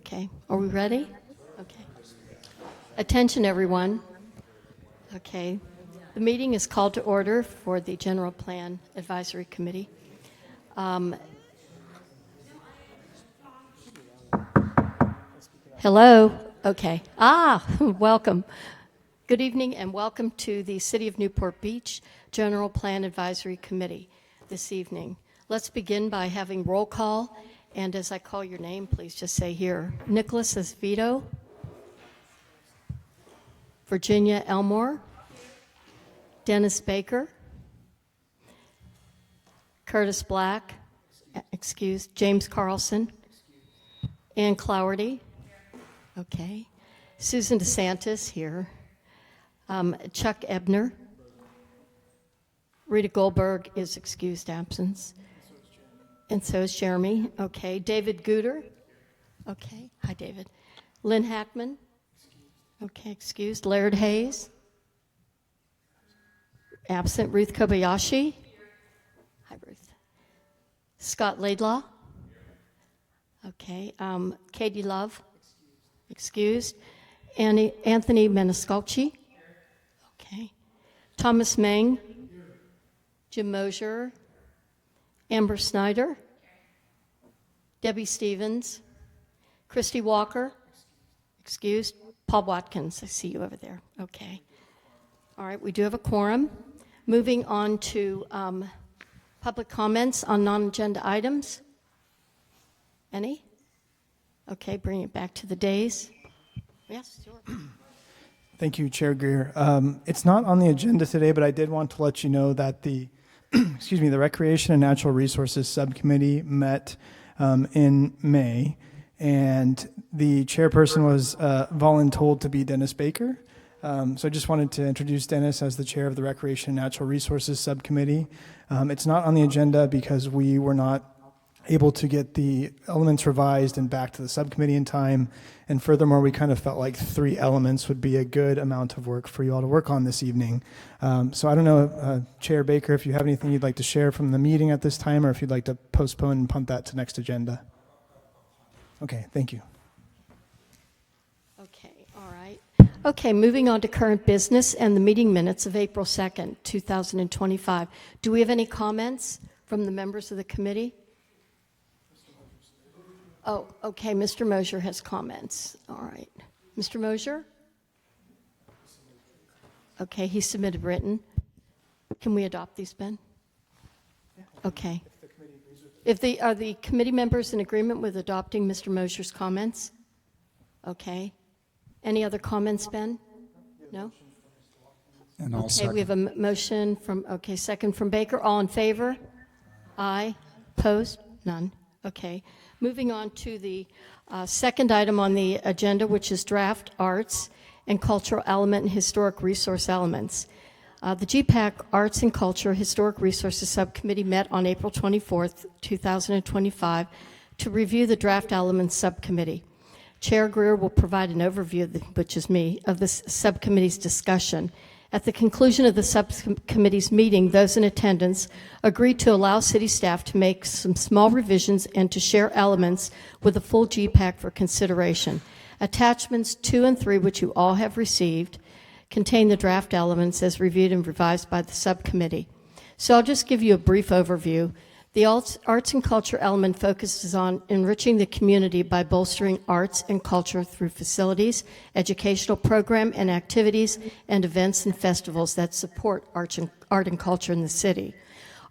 Okay, are we ready? Okay. Attention, everyone. Okay, the meeting is called to order for the General Plan Advisory Committee. Hello? Okay. Welcome. Good evening and welcome to the City of Newport Beach General Plan Advisory Committee this evening. Let's begin by having roll call. And as I call your name, please just say here. Nicholas Esvito. Virginia Elmore. Dennis Baker. Curtis Black. Excused. James Carlson. Ann Clowerty. Okay. Susan DeSantis here. Chuck Ebner. Rita Goldberg is excused absence. And so is Jeremy. Okay. David Gooder. Okay. Hi, David. Lynn Hackman. Okay, excused. Laird Hayes. Absent. Ruth Kobayashi. Hi, Ruth. Scott Laidlaw. Okay. Katie Love. Excused. Anthony Maniscalchi. Okay. Thomas Meng. Jim Mosier. Amber Snyder. Debbie Stevens. Christy Walker. Excused. Paul Watkins. I see you over there. Okay. All right. We do have a quorum. Moving on to public comments on non-agenda items. Any? Okay. Bring it back to the days. Yes, sure. Thank you, Chair Greer. It's not on the agenda today, but I did want to let you know that the the Recreation and Natural Resources Subcommittee met in May, and the chairperson was voluntold to be Dennis Baker. So I just wanted to introduce Dennis as the chair of the Recreation and Natural Resources Subcommittee. It's not on the agenda because we were not able to get the elements revised and back to the subcommittee in time. And furthermore, we kind of felt like 3 elements would be a good amount of work for you all to work on this evening. So I don't know, Chair Baker, if you have anything you'd like to share from the meeting at this time, or if you'd like to postpone and punt that to next agenda. Okay, thank you. Okay, all right. Okay, moving on to current business and the meeting minutes of April 2nd, 2025. Do we have any comments from the members of the committee? Oh, okay, Mr. Mosier has comments. All right. Mr. Mosier? Okay, he submitted written. Can we adopt these, Ben? Okay. Are the committee members in agreement with adopting Mr. Mosier's comments? Okay. Any other comments, Ben? No? And I'll Okay, we have a motion from, second from Baker. All in favor? Aye. Opposed? None. Okay. Moving on to the second item on the agenda, which is draft arts and cultural element and historic resource elements. The GPAC Arts and Culture Historic Resources Subcommittee met on April 24th, 2025 to review the draft elements subcommittee. Chair Greer will provide an overview, which is me, of the subcommittee's discussion. At the conclusion of the subcommittee's meeting, those in attendance agreed to allow city staff to make some small revisions and to share elements with the full GPAC for consideration. Attachments 2 and 3, which you all have received, contain the draft elements as reviewed and revised by the subcommittee. So I'll just give you a brief overview. The arts and culture element focuses on enriching the community by bolstering arts and culture through facilities, educational program and activities, and events and festivals that support art and culture in the city.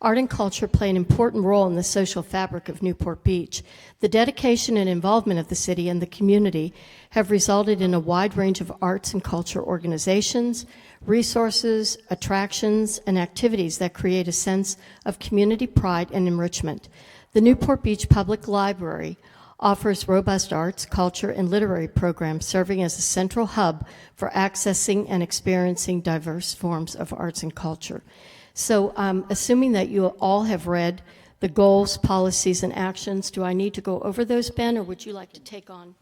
Art and culture play an important role in the social fabric of Newport Beach. The dedication and involvement of the city and the community have resulted in a wide range of arts and culture organizations, resources, attractions, and activities that create a sense of community pride and enrichment. The Newport Beach Public Library offers robust arts, culture, and literary programs serving as a central hub for accessing and experiencing diverse forms of arts and culture. So assuming that you all have read the goals, policies, and actions, do I need to go over those, Ben, or would you like to take on?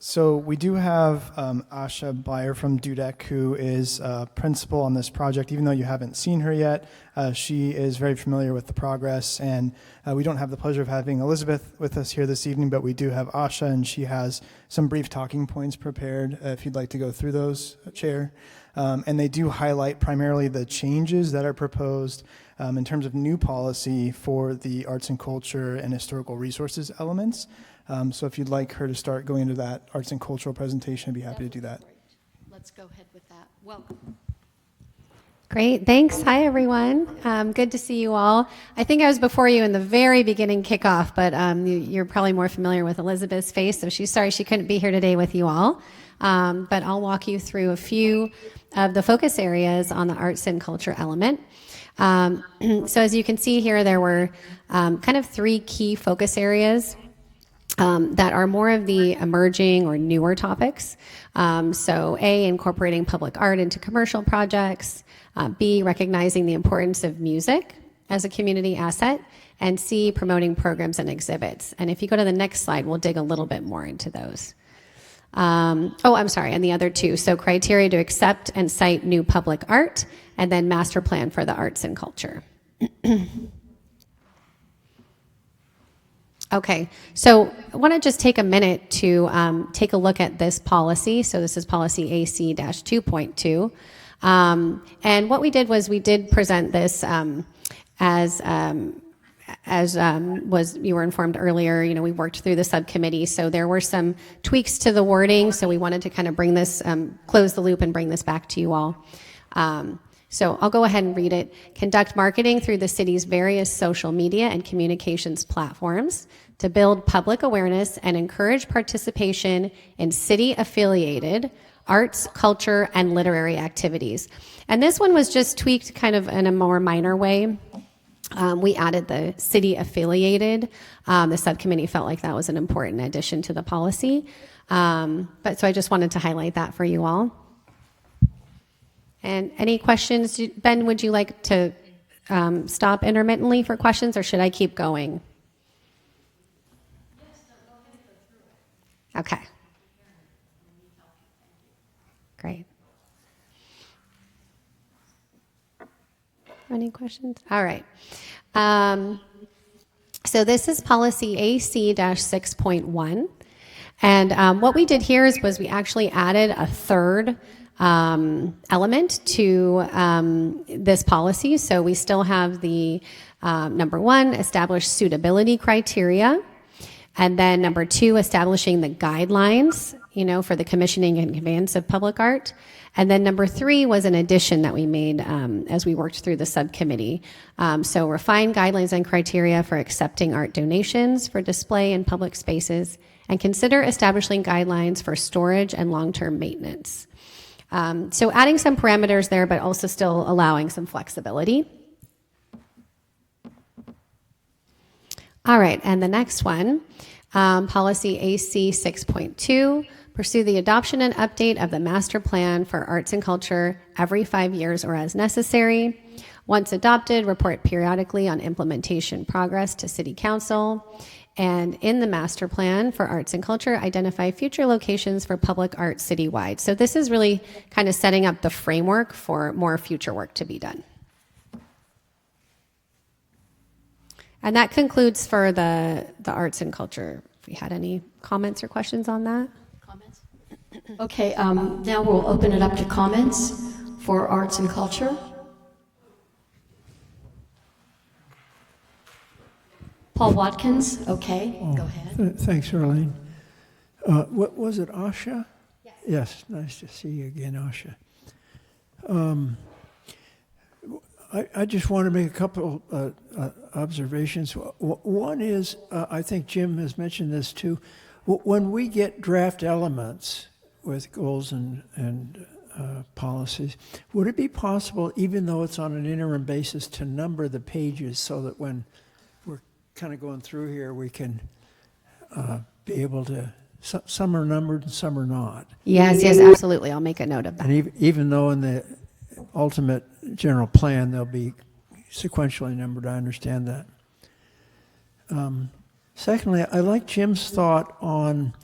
So we do have Asha Byer from Dudek, who is principal on this project. Even though you haven't seen her yet, she is very familiar with the progress. And we don't have the pleasure of having Elizabeth with us here this evening, but we do have Asha, and she has some brief talking points prepared if you'd like to go through those, Chair. And they do highlight primarily the changes that are proposed in terms of new policy for the arts and culture and historical resources elements. So if you'd like her to start going into that arts and cultural presentation, I'd be happy to do that. Let's go ahead with that. Welcome. Great, thanks. Hi, everyone. Good to see you all. I think I was before you in the very beginning kickoff, but you're probably more familiar with Elizabeth's face, so she's sorry she couldn't be here today with you all. But I'll walk you through a few of the focus areas on the arts and culture element. So as you can see here, there were kind of three key focus areas that are more of the emerging or newer topics. So A, incorporating public art into commercial projects. B, recognizing the importance of music as a community asset. And C, promoting programs and exhibits. And if you go to the next slide, we'll dig a little bit more into those. And the other two. So criteria to accept and cite new public art, and then master plan for the arts and culture. Okay, so I want to just take a minute to take a look at this policy. So this is policy AC-2.2. And what we did was we did present this as was you were informed earlier, we worked through the subcommittee, so there were some tweaks to the wording, so we wanted to kind of bring this, close the loop and bring this back to you all. So I'll go ahead and read it. Conduct marketing through the city's various social media and communications platforms to build public awareness and encourage participation in city-affiliated arts, culture, and literary activities. And this one was just tweaked kind of in a more minor way. We added the city affiliated. The subcommittee felt like that was an important addition to the policy. But so I just wanted to highlight that for you all. And any questions? Ben, would you like to stop intermittently for questions, or should I keep going? Okay. Great. Any questions? All right. So this is policy AC-6.1. And what we did here was we actually added a third element to this policy. So we still have the number one, establish suitability criteria. And then number two, establishing the guidelines, for the commissioning and conveyance of public art. And then number three was an addition that we made as we worked through the subcommittee. So refine guidelines and criteria for accepting art donations for display in public spaces, and consider establishing guidelines for storage and long-term maintenance. So adding some parameters there, but also still allowing some flexibility. All right, and the next one, policy AC 6.2, pursue the adoption and update of the master plan for arts and culture every 5 years or as necessary. Once adopted, report periodically on implementation progress to City Council. And in the master plan for arts and culture, identify future locations for public art citywide. So this is really kind of setting up the framework for more future work to be done. And that concludes for the arts and culture. If we had any comments or questions on that. Comments? Okay, now we'll open it up to comments for arts and culture. Paul Watkins, okay, go ahead. Thanks, Arlene. What was it, Asha? Yes. Yes, nice to see you again, Asha. I just want to make a couple observations. One is, I think Jim has mentioned this too, when we get draft elements with goals and policies, would it be possible, even though it's on an interim basis, to number the pages so that when we're kind of going through here, we can be able to, some are numbered and some are not. Yes, absolutely. I'll make a note of that. And even though in the ultimate general plan they'll be sequentially numbered, I understand that. Secondly, I like Jim's thought on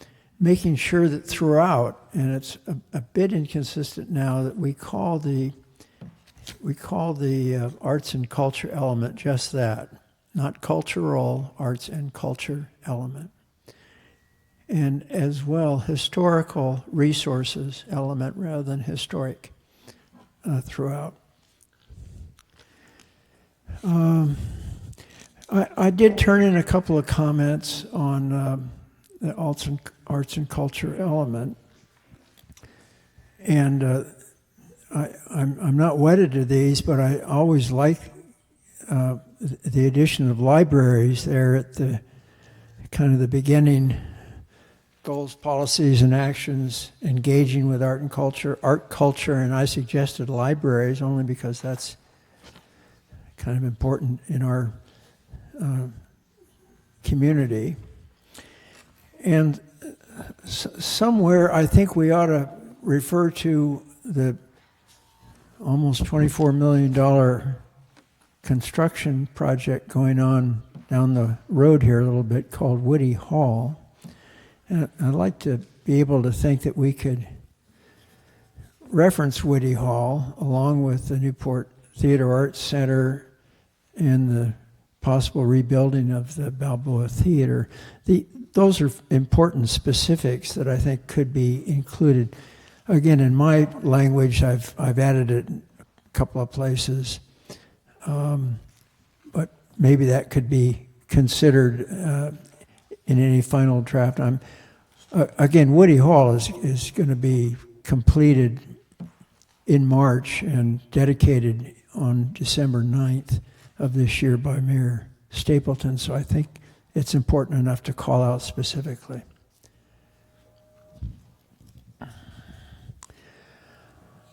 making sure that throughout, and it's a bit inconsistent now, that we call the arts and culture element just that, not cultural, arts and culture element. And as well, historical resources element rather than historic throughout. I did turn in a couple of comments on the arts and culture element, and I'm not wedded to these, but I always like the addition of libraries there at the kind of the beginning. Goals, policies, and actions, engaging with art culture, and I suggested libraries only because that's kind of important in our community. And somewhere I think we ought to refer to the almost $24 million construction project going on down the road here a little bit called Woody Hall. And I'd like to be able to think that we could reference Woody Hall along with the Newport Theater Arts Center and the possible rebuilding of the Balboa Theater. Those are important specifics that I think could be included. Again, in my language, I've added it in a couple of places, but maybe that could be considered in any final draft. Again, Woody Hall is going to be completed in March and dedicated on December 9th of this year by Mayor Stapleton, so I think it's important enough to call out specifically.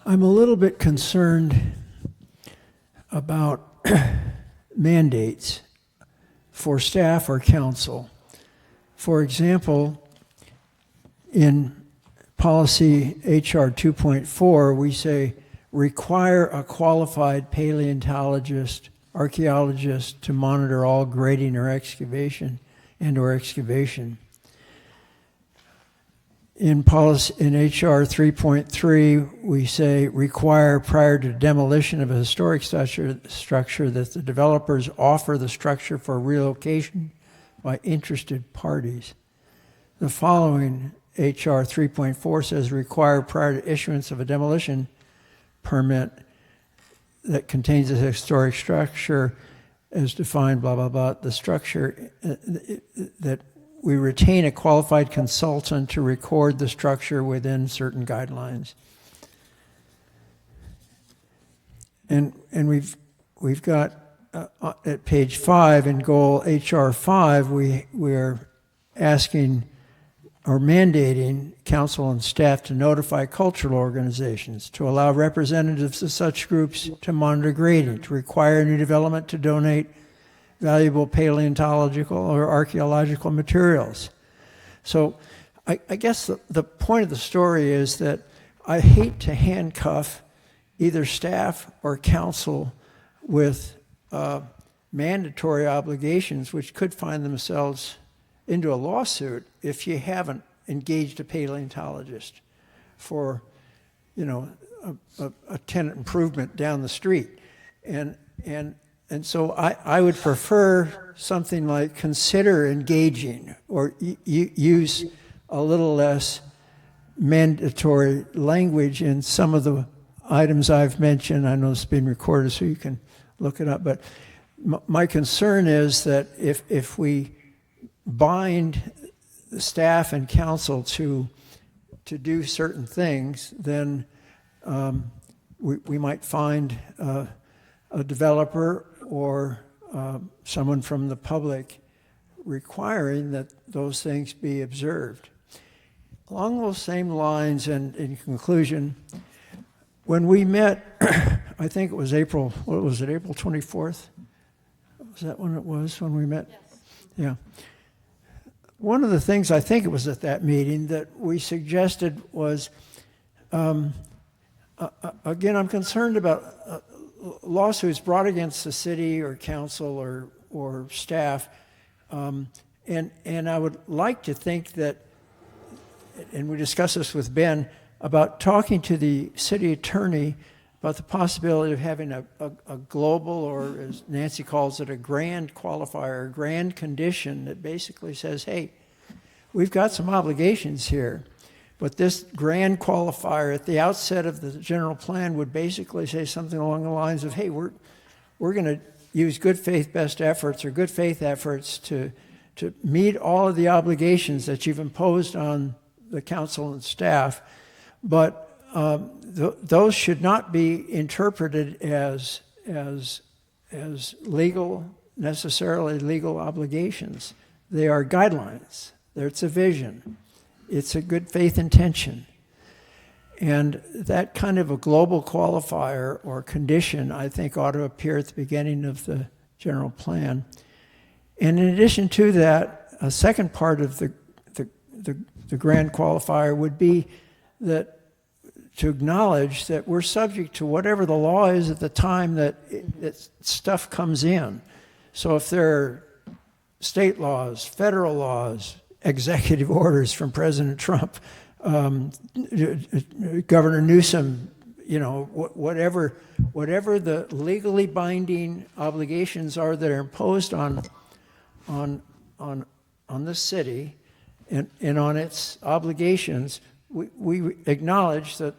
I'm a little bit concerned about mandates for staff or council. For example, in policy HR 2.4, we say require a qualified paleontologist, archaeologist to monitor all grading or excavation and/or excavation. In policy in HR 3.3, we say require prior to demolition of a historic structure that the developers offer the structure for relocation by interested parties. The following HR 3.4 says require prior to issuance of a demolition permit that contains a historic structure as defined, blah, blah, blah, the structure that we retain a qualified consultant to record the structure within certain guidelines. And we've got at page 5 in goal HR 5, we're asking or mandating council and staff to notify cultural organizations, to allow representatives of such groups to monitor grading, to require new development to donate valuable paleontological or archaeological materials. So I guess the point of the story is that I hate to handcuff either staff or council with mandatory obligations which could find themselves into a lawsuit if you haven't engaged a paleontologist for, a tenant improvement down the street. And so I would prefer something like consider engaging or use a little less mandatory language in some of the items I've mentioned. I know it's being recorded so you can look it up, but my concern is that if we bind the staff and council to do certain things, then we might find a developer or someone from the public requiring that those things be observed. Along those same lines, and in conclusion, when we met, I think it was April 24th? Was that when it was when we met? Yes. Yeah. One of the things, I think it was at that meeting, that we suggested was, again, I'm concerned about lawsuits brought against the city or council or staff, and I would like to think that and we discussed this with Ben, about talking to the city attorney about the possibility of having a global, or as Nancy calls it, a grand qualifier, a grand condition that basically says, hey, we've got some obligations here, but this grand qualifier at the outset of the general plan would basically say something along the lines of, hey, we're going to use good faith best efforts or good faith efforts to meet all of the obligations that you've imposed on the council and staff, but those should not be interpreted as legal, necessarily legal obligations. They are guidelines. It's a vision. It's a good faith intention. And that kind of a global qualifier or condition, I think, ought to appear at the beginning of the general plan. And in addition to that, a second part of the grand qualifier would be that to acknowledge that we're subject to whatever the law is at the time that stuff comes in. So if there are state laws, federal laws, executive orders from President Trump, Governor Newsom, whatever the legally binding obligations are that are imposed on the city and on its obligations, we acknowledge that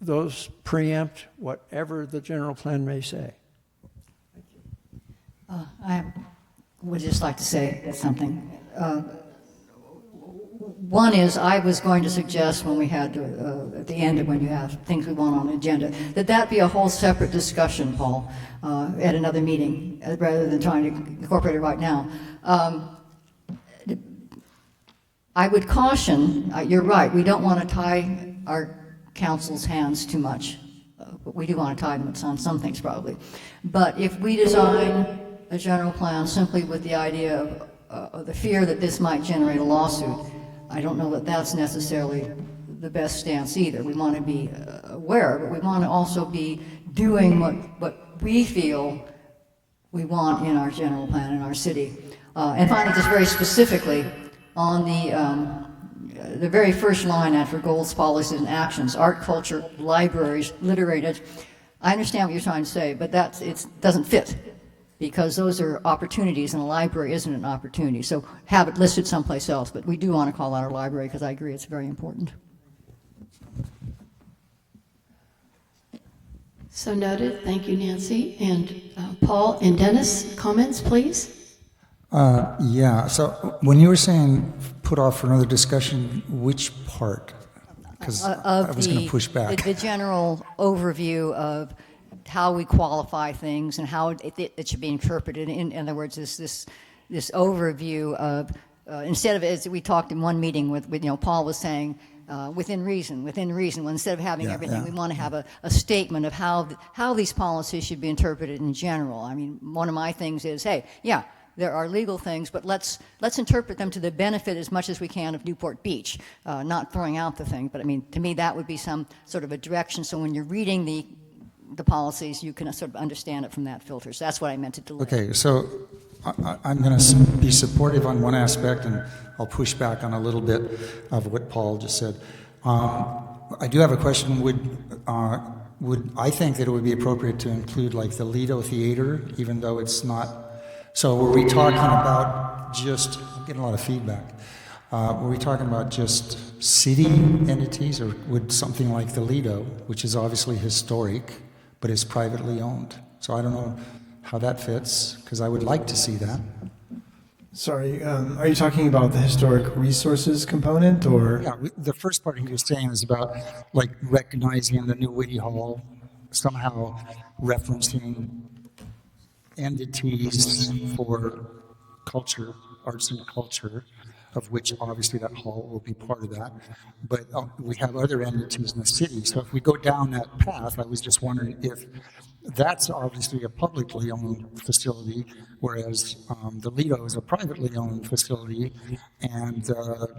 those preempt whatever the general plan may say. I would just like to say something. One is, I was going to suggest when we had, at the end, when you have things we want on the agenda, that be a whole separate discussion, Paul, at another meeting, rather than trying to incorporate it right now. I would caution, you're right, we don't want to tie our council's hands too much. But we do want to tie them on some things probably. But if we design a general plan simply with the idea of the fear that this might generate a lawsuit, I don't know that that's necessarily the best stance either. We want to be aware, but we want to also be doing what we feel we want in our general plan in our city. And finally, just very specifically, on the very first line after goals, policies, and actions, art, culture, libraries, literary, I understand what you're trying to say, but it doesn't fit, because those are opportunities, and a library isn't an opportunity. So have it listed someplace else, but we do want to call out our library, because I agree it's very important. So noted. Thank you, Nancy. And Paul and Dennis, comments, please? Yeah, so when you were saying put off for another discussion, which part? Because I was going to push back. The general overview of how we qualify things and how it should be interpreted. In other words, this overview of, instead of, as we talked in one meeting with Paul was saying, within reason, well, instead of having everything, we want to have a statement of how these policies should be interpreted in general. I mean, one of my things is, hey, yeah, there are legal things, but let's interpret them to the benefit as much as we can of Newport Beach, not throwing out the thing. But I mean, to me, that would be some sort of a direction. So when you're reading the policies, you can sort of understand it from that filter. So that's what I meant to delay. Okay, so I'm going to be supportive on one aspect, and I'll push back on a little bit of what Paul just said. I do have a question. Would I think that it would be appropriate to include like the Lido Theater, even though it's not? So were we talking about just, I'm getting a lot of feedback, were we talking about just city entities, or would something like the Lido, which is obviously historic, but is privately owned? So I don't know how that fits, because I would like to see that. Sorry, are you talking about the historic resources component, or? Yeah, the first part he was saying is about like recognizing the new Whitty Hall, somehow referencing entities for culture, arts and culture, of which obviously that hall will be part of that. But we have other entities in the city. So if we go down that path, I was just wondering if that's obviously a publicly owned facility, whereas the Lido is a privately owned facility, and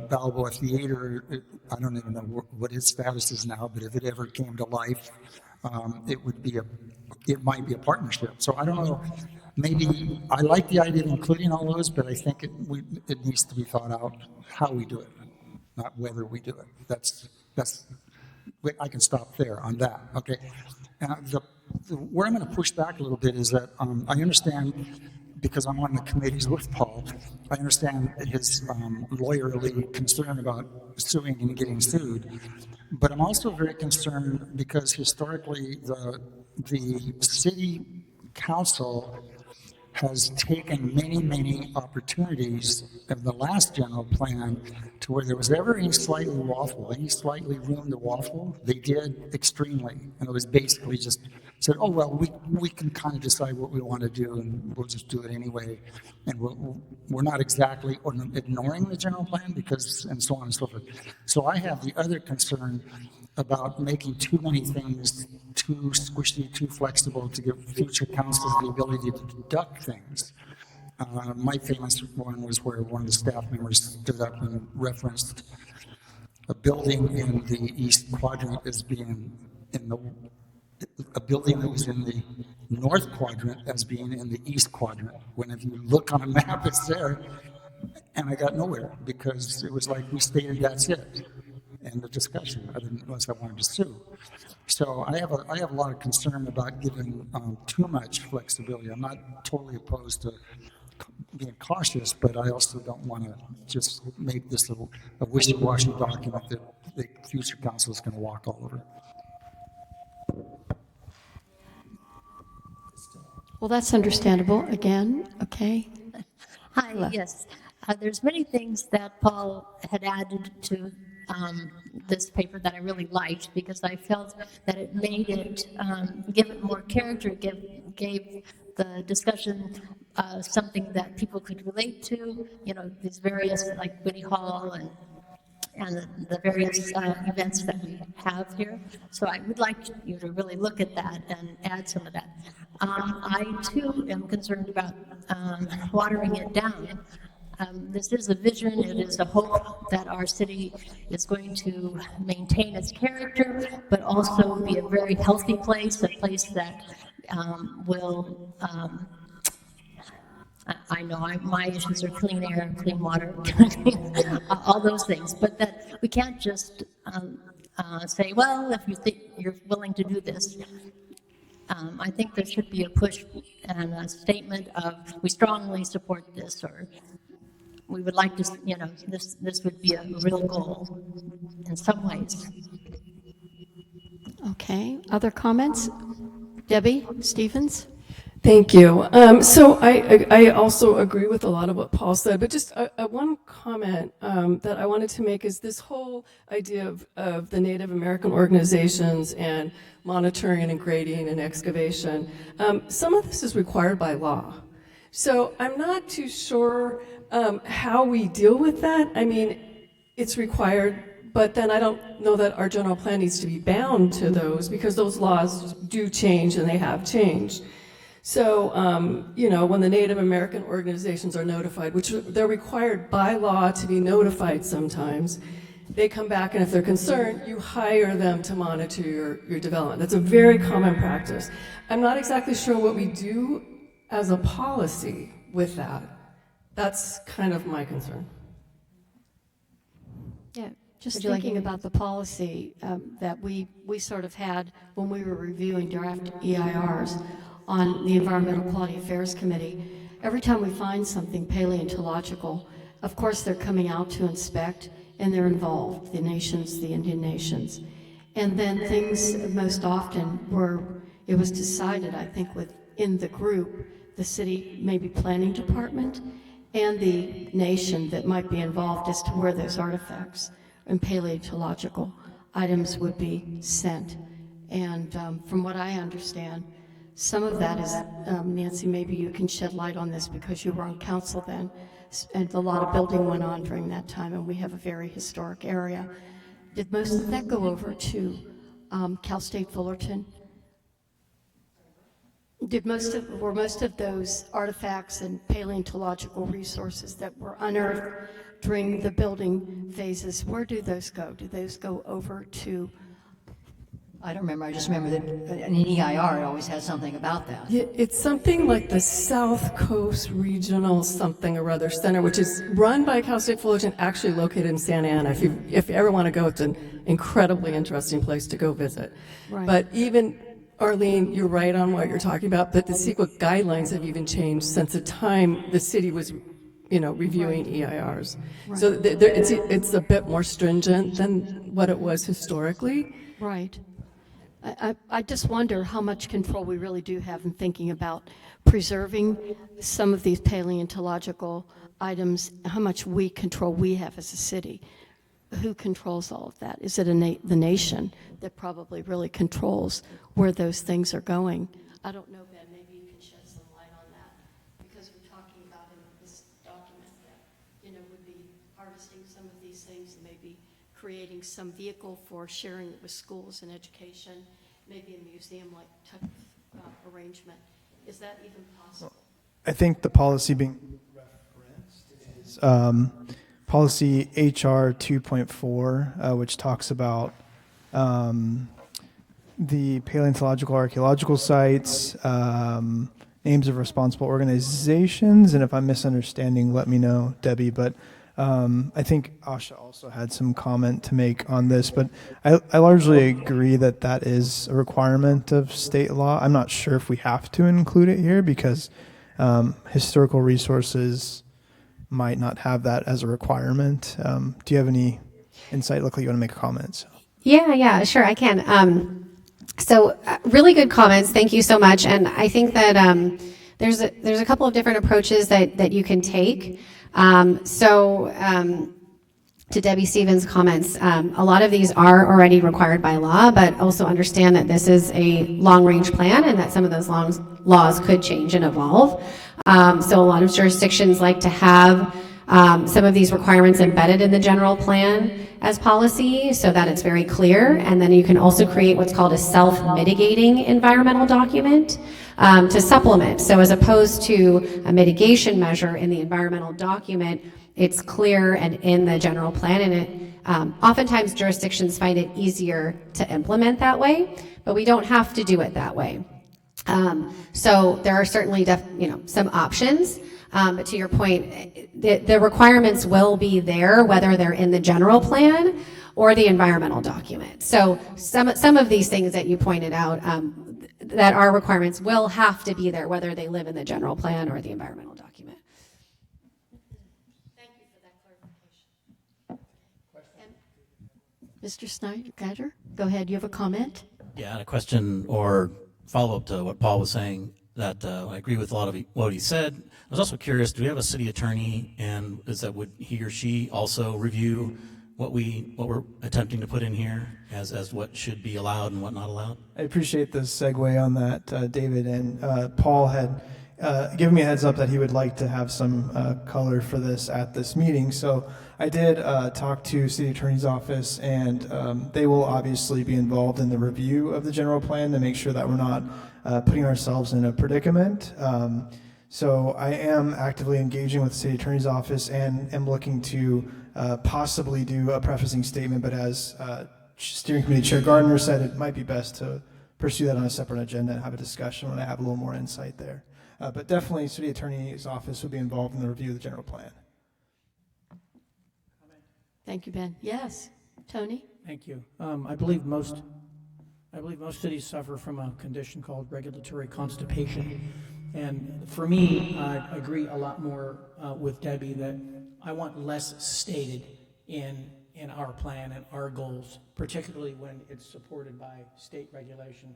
Balboa Theater, I don't even know what its status is now, but if it ever came to life, it might be a partnership. So I don't know. Maybe I like the idea of including all those, but I think it needs to be thought out how we do it. not whether we do it. I can stop there on that, okay? Where I'm going to push back a little bit is that I understand, because I'm on the committees with Paul, I understand his lawyerly concern about suing and getting sued, but I'm also very concerned because historically the city council has taken many, many opportunities of the last general plan to where there was ever any slightly waffle, any slightly room to waffle, they did extremely. And it was basically just said, oh, well, we can kind of decide what we want to do and we'll just do it anyway. And we're not exactly ignoring the general plan because, and so on and so forth. So I have the other concern about making too many things too squishy, too flexible to give future councils the ability to deduct things. My famous one was where one of the staff members stood up and referenced a building in the east quadrant as being a building that was in the north quadrant as being in the east quadrant. When if you look on a map, it's there. And I got nowhere because it was like we stated that's it. And the discussion, unless I wanted to sue. So I have a lot of concern about giving too much flexibility. I'm not totally opposed to being cautious, but I also don't want to just make this a wishy-washy document that the future council is going to walk all over. Well, that's understandable. Again, okay. Hi, yes. There's many things that Paul had added to this paper that I really liked because I felt that it made it, give it more character, gave the discussion something that people could relate to, you know, these various, like Whitty Hall and the various events that we have here. So I would like you to really look at that and add some of that. I too am concerned about watering it down. This is a vision, it is a hope that our city is going to maintain its character, but also be a very healthy place, a place that will, I know my issues are clean air, clean water, all those things, but that we can't just say, well, if you think you're willing to do this. I think there should be a push and a statement of, we strongly support this, or we would like to, you know, this would be a real goal in some ways. Okay. Other comments? Debbie Stevens? Thank you. So I also agree with a lot of what Paul said, but just one comment that I wanted to make is this whole idea of the Native American organizations and monitoring and grading and excavation. Some of this is required by law. So I'm not too sure how we deal with that. I mean, it's required, but then I don't know that our general plan needs to be bound to those because those laws do change and they have changed. So, you know, when the Native American organizations are notified, which they're required by law to be notified sometimes, they come back and if they're concerned, you hire them to monitor your development. That's a very common practice. I'm not exactly sure what we do as a policy with that. That's kind of my concern. Yeah, just thinking about the policy that we sort of had when we were reviewing draft EIRs on the Environmental Quality Affairs Committee. Every time we find something paleontological, of course they're coming out to inspect and they're involved, the nations, the Indian nations. And then things most often it was decided, I think, within the group, the city, maybe planning department, and the nation that might be involved as to where those artifacts and paleontological items would be sent. And from what I understand, some of that is, Nancy, maybe you can shed light on this because you were on council then, and a lot of building went on during that time, and we have a very historic area. Did most of that go over to Cal State Fullerton? Were most of those artifacts and paleontological resources that were unearthed during the building phases, where do those go? Do those go over to I don't remember, I just remember that in EIR, it always has something about that. Yeah, it's something like the South Coast Regional something or other center, which is run by Cal State Fullerton, actually located in Santa Ana. If you ever want to go, it's an incredibly interesting place to go visit. Right. But even, Arlene, you're right on what you're talking about, but the CEQA guidelines have even changed since the time the city was, reviewing EIRs. So it's a bit more stringent than what it was historically. Right. I just wonder how much control we really do have in thinking about preserving some of these paleontological items, how much control we have as a city. Who controls all of that? Is it the nation that probably really controls where those things are going? I don't know, Ben, maybe you can shed some light on that, because we're talking about in this document that, would be harvesting some of these things and maybe creating some vehicle for sharing it with schools and education, maybe a museum-like type of arrangement. Is that even possible? I think the policy being referenced is policy HR 2.4, which talks about the paleontological archaeological sites, names of responsible organizations, and if I'm misunderstanding, let me know, Debbie, but I think Asha also had some comment to make on this, but I largely agree that that is a requirement of state law. I'm not sure if we have to include it here because historical resources might not have that as a requirement. Do you have any insight? Look like you want to make comments. Yeah, sure, I can. So really good comments. Thank you so much. And I think that there's a couple of different approaches that you can take. To Debbie Stevens' comments, a lot of these are already required by law, but also understand that this is a long-range plan and that some of those laws could change and evolve. So a lot of jurisdictions like to have some of these requirements embedded in the general plan as policy so that it's very clear. And then you can also create what's called a self-mitigating environmental document to supplement. So as opposed to a mitigation measure in the environmental document, it's clear and in the general plan, and it oftentimes jurisdictions find it easier to implement that way, but we don't have to do it that way. So there are certainly some options, but to your point, the requirements will be there whether they're in the general plan or the environmental document. So some of these things that you pointed out that are requirements will have to be there whether they live in the general plan or the environmental document. Thank you for that clarification. Mr. Snyder, go ahead. You have a comment? Yeah, and a question or follow-up to what Paul was saying, that I agree with a lot of what he said. I was also curious, do we have a city attorney, and would he or she also review what we're attempting to put in here as what should be allowed and what not allowed? I appreciate the segue on that, David, and Paul had given me a heads up that he would like to have some color for this at this meeting. So I did talk to City Attorney's Office, and they will obviously be involved in the review of the general plan to make sure that we're not putting ourselves in a predicament. So I am actively engaging with the City Attorney's Office and am looking to possibly do a prefacing statement, but as Steering Committee Chair Gardner said, it might be best to pursue that on a separate agenda and have a discussion when I have a little more insight there. But definitely City Attorney's Office will be involved in the review of the general plan. Thank you, Ben. Yes, Tony? Thank you. I believe most cities suffer from a condition called regulatory constipation. And for me, I agree a lot more with Debbie that I want less stated in our plan and our goals, particularly when it's supported by state regulation.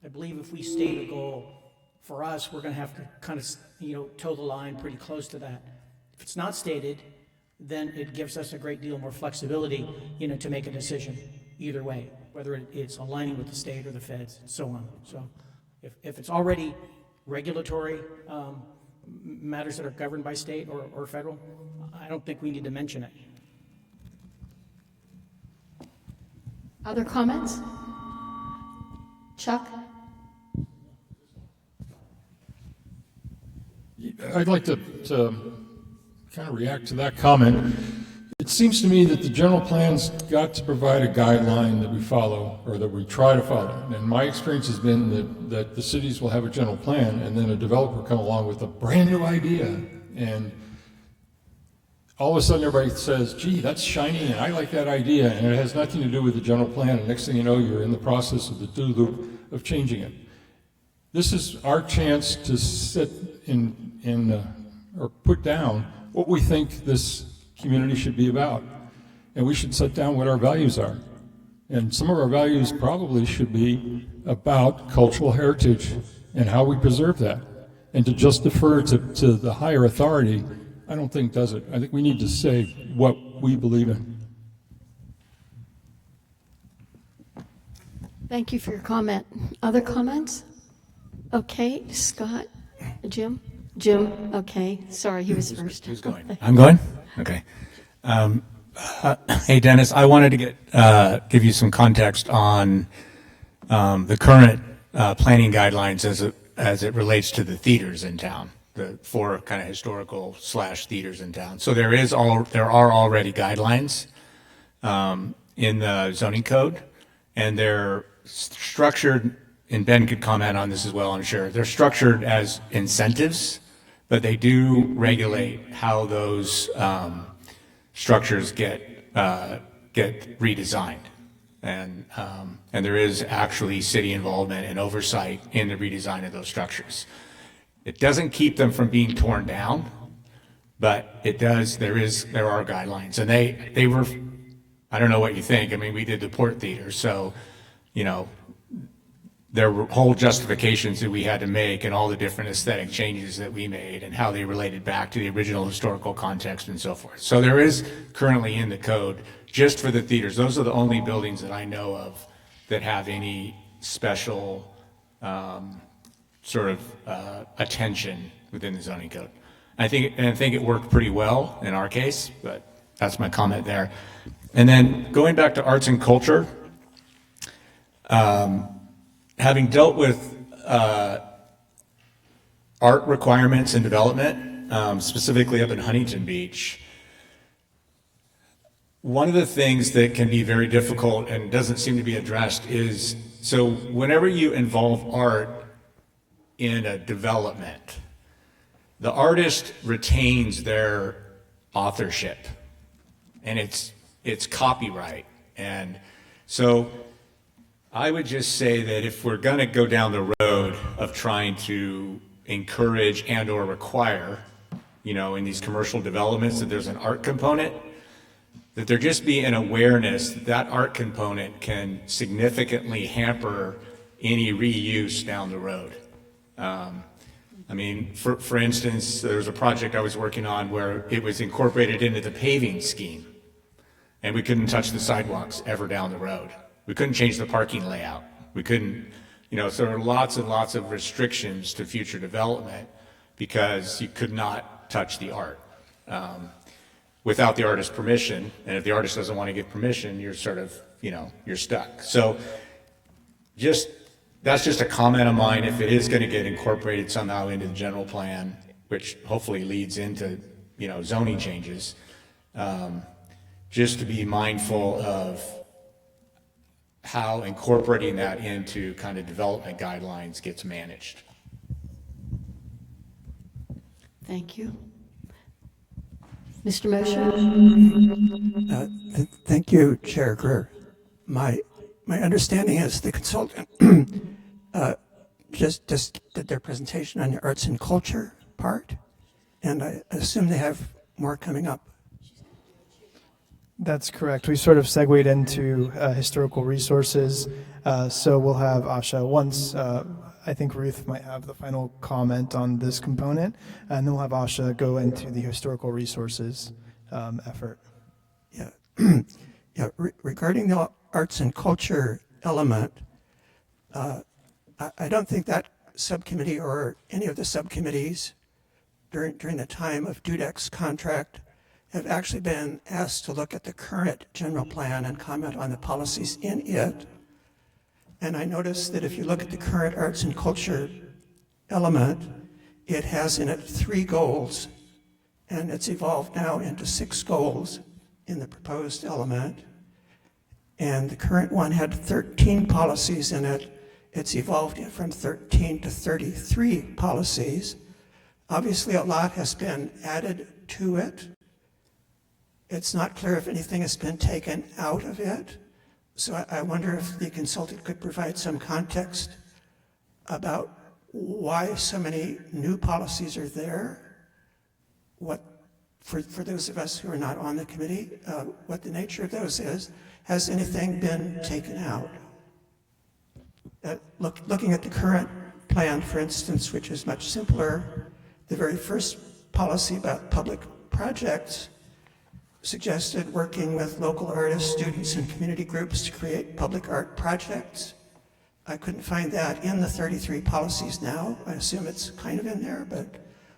I believe if we state a goal for us, we're going to have to kind of toe the line pretty close to that. If it's not stated, then it gives us a great deal more flexibility, to make a decision either way, whether it's aligning with the state or the feds and so on. So if it's already regulatory matters that are governed by state or federal, I don't think we need to mention it. Other comments? Chuck? I'd like to kind of react to that comment. It seems to me that the general plan's got to provide a guideline that we follow, or that we try to follow. And my experience has been that the cities will have a general plan, and then a developer will come along with a brand new idea, and all of a sudden everybody says, gee, that's shiny, and I like that idea, and it has nothing to do with the general plan, and next thing you know, you're in the process of the do-loop of changing it. This is our chance to sit or put down what we think this community should be about. And we should set down what our values are. And some of our values probably should be about cultural heritage and how we preserve that. And to just defer to the higher authority, I don't think does it. I think we need to say what we believe in. Thank you for your comment. Other comments? Okay, Scott, Jim? Jim, okay. Sorry, he was first. Who's going? I'm going? Okay. Hey, Dennis, I wanted to give you some context on the current planning guidelines as it relates to the theaters in town, the 4 kind of historical / theaters in town. So there are already guidelines in the zoning code, and they're structured, and Ben could comment on this as well, I'm sure. They're structured as incentives, but they do regulate how those structures get redesigned, and there is actually city involvement and oversight in the redesign of those structures. It doesn't keep them from being torn down, but it does. There are guidelines, and they were. I don't know what you think. I mean, we did the Port Theater, so there were whole justifications that we had to make, and all the different aesthetic changes that we made, and how they related back to the original historical context and so forth. So there is currently in the code just for the theaters. Those are the only buildings that I know of that have any special sort of attention within the zoning code. I think it worked pretty well in our case, but that's my comment there. And then going back to arts and culture, having dealt with art requirements and development, specifically up in Huntington Beach, one of the things that can be very difficult and doesn't seem to be addressed is, so whenever you involve art in a development, the artist retains their authorship, and it's copyright. And so I would just say that if we're going to go down the road of trying to encourage and or require, in these commercial developments that there's an art component, that there just be an awareness that art component can significantly hamper any reuse down the road. I mean, for instance, there was a project I was working on where it was incorporated into the paving scheme, and we couldn't touch the sidewalks ever down the road. We couldn't change the parking layout. We couldn't, so there are lots and lots of restrictions to future development because you could not touch the art without the artist's permission. And if the artist doesn't want to give permission, you're sort of, you're stuck. So that's just a comment of mine. If it is going to get incorporated somehow into the general plan, which hopefully leads into, zoning changes, just to be mindful of how incorporating that into kind of development guidelines gets managed. Thank you. Mr. Mosher? Thank you, Chair Greer. My understanding is the consultant just did their presentation on the arts and culture part, and I assume they have more coming up. That's correct. We sort of segued into historical resources. So we'll have Asha once, I think Ruth might have the final comment on this component, and then we'll have Asha go into the historical resources effort. Yeah. Regarding the arts and culture element, I don't think that subcommittee or any of the subcommittees during the time of Dudek's contract have actually been asked to look at the current general plan and comment on the policies in it. And I noticed that if you look at the current arts and culture element, it has in it 3 goals, and it's evolved now into 6 goals. in the proposed element, and the current one had 13 policies in it. It's evolved from 13 to 33 policies. Obviously, a lot has been added to it. It's not clear if anything has been taken out of it. So I wonder if the consultant could provide some context about why so many new policies are there, what, for those of us who are not on the committee, what the nature of those is. Has anything been taken out? Looking at the current plan, for instance, which is much simpler, the very first policy about public projects suggested working with local artists, students, and community groups to create public art projects. I couldn't find that in the 33 policies now. I assume it's kind of in there, but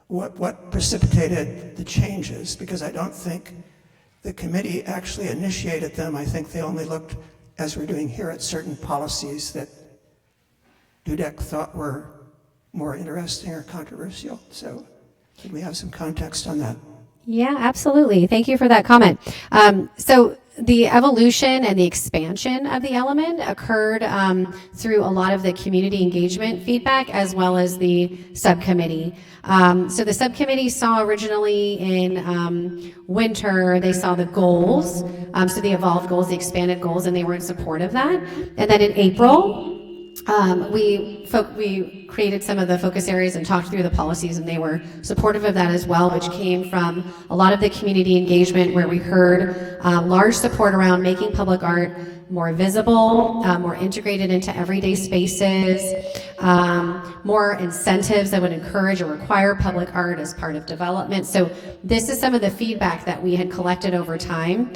what precipitated the changes? Because I don't think the committee actually initiated them. I think they only looked, as we're doing here, at certain policies that Dudek thought were more interesting or controversial. So could we have some context on that? Yeah, absolutely. Thank you for that comment. So the evolution and the expansion of the element occurred through a lot of the community engagement feedback as well as the subcommittee. So the subcommittee saw originally in winter, they saw the goals, so the evolved goals, the expanded goals, and they were in support of that. And then in April, we created some of the focus areas and talked through the policies, and they were supportive of that as well, which came from a lot of the community engagement where we heard large support around making public art more visible, more integrated into everyday spaces, more incentives that would encourage or require public art as part of development. So this is some of the feedback that we had collected over time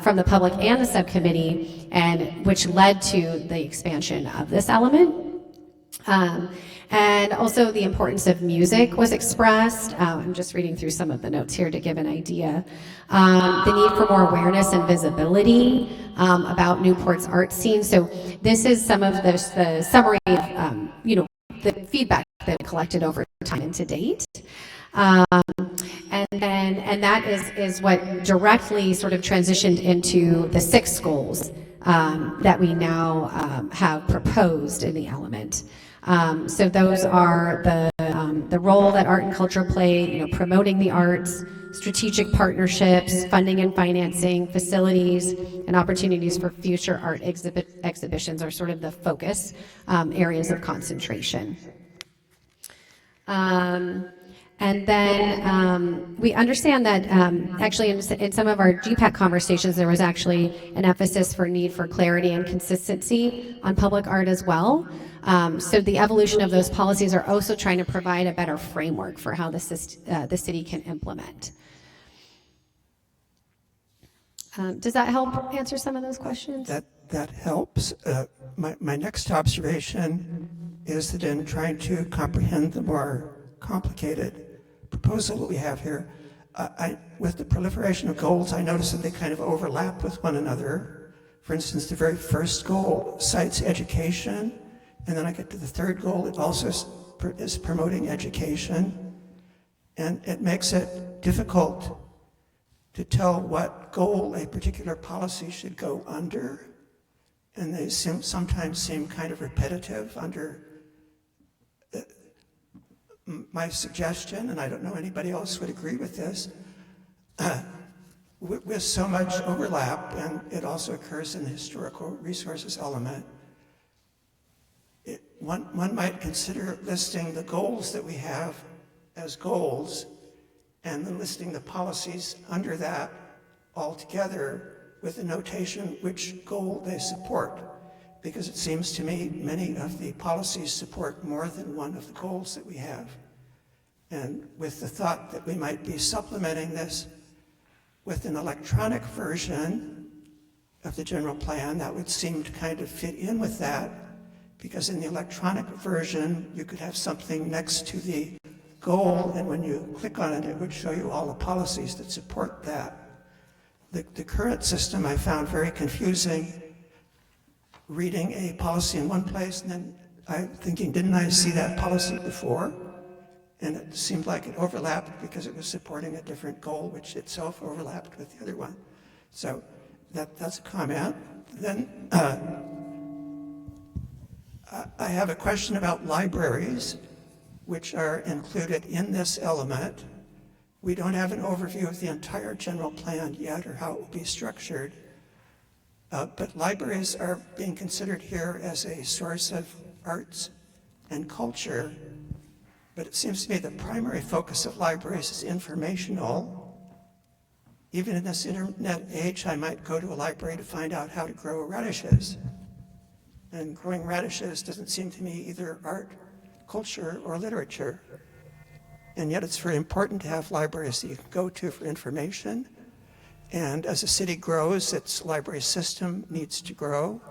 from the public and the subcommittee, and which led to the expansion of this element. And also the importance of music was expressed. I'm just reading through some of the notes here to give an idea. The need for more awareness and visibility about Newport's art scene. So this is some of the summary of, the feedback that we collected over time and to date. And that is what directly sort of transitioned into the 6 goals that we now have proposed in the element. So those are the role that art and culture play, promoting the arts, strategic partnerships, funding and financing, facilities, and opportunities for future art exhibitions are sort of the focus areas of concentration. And then we understand that actually in some of our GPAC conversations, there was actually an emphasis for need for clarity and consistency on public art as well. So the evolution of those policies are also trying to provide a better framework for how the city can implement. Does that help answer some of those questions? That helps. My next observation is that in trying to comprehend the more complicated proposal that we have here, with the proliferation of goals, I noticed that they kind of overlap with one another. For instance, the very first goal cites education, and then I get to the third goal, it also is promoting education, and it makes it difficult to tell what goal a particular policy should go under, and they sometimes seem kind of repetitive under my suggestion, and I don't know anybody else would agree with this, with so much overlap, and it also occurs in the historical resources element, one might consider listing the goals that we have as goals, and then listing the policies under that all together with a notation which goal they support. Because it seems to me many of the policies support more than one of the goals that we have. And with the thought that we might be supplementing this with an electronic version of the general plan, that would seem to kind of fit in with that, because in the electronic version, you could have something next to the goal, and when you click on it, it would show you all the policies that support that. The current system I found very confusing, reading a policy in one place, and then I'm thinking, didn't I see that policy before? And it seemed like it overlapped because it was supporting a different goal, which itself overlapped with the other one. So that's a comment. Then I have a question about libraries, which are included in this element. We don't have an overview of the entire general plan yet or how it will be structured. But libraries are being considered here as a source of arts and culture. But it seems to me the primary focus of libraries is informational. Even in this internet age, I might go to a library to find out how to grow radishes. And growing radishes doesn't seem to me either art, culture, or literature. And yet it's very important to have libraries that you can go to for information. And as a city grows, its library system needs to grow.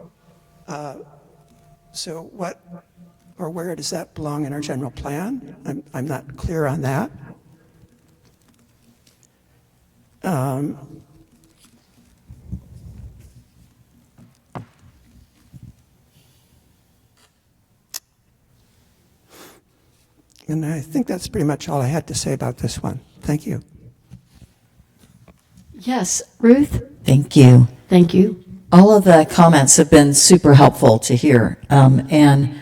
So what or where does that belong in our general plan? I'm not clear on that. And I think that's pretty much all I had to say about this one. Thank you. Yes, Ruth? Thank you. Thank you. All of the comments have been super helpful to hear. And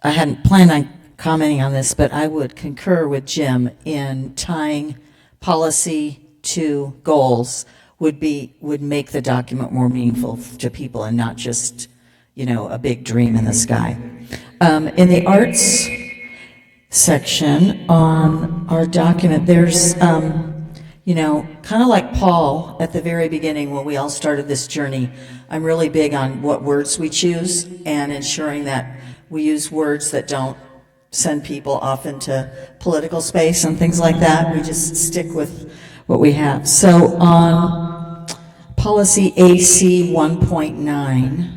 I hadn't planned on commenting on this, but I would concur with Jim in tying policy to goals would make the document more meaningful to people and not just, a big dream in the sky. In the arts section on our document, there's, kind of like Paul at the very beginning when we all started this journey, I'm really big on what words we choose and ensuring that we use words that don't send people off into political space and things like that. We just stick with what we have. So on policy AC 1.9,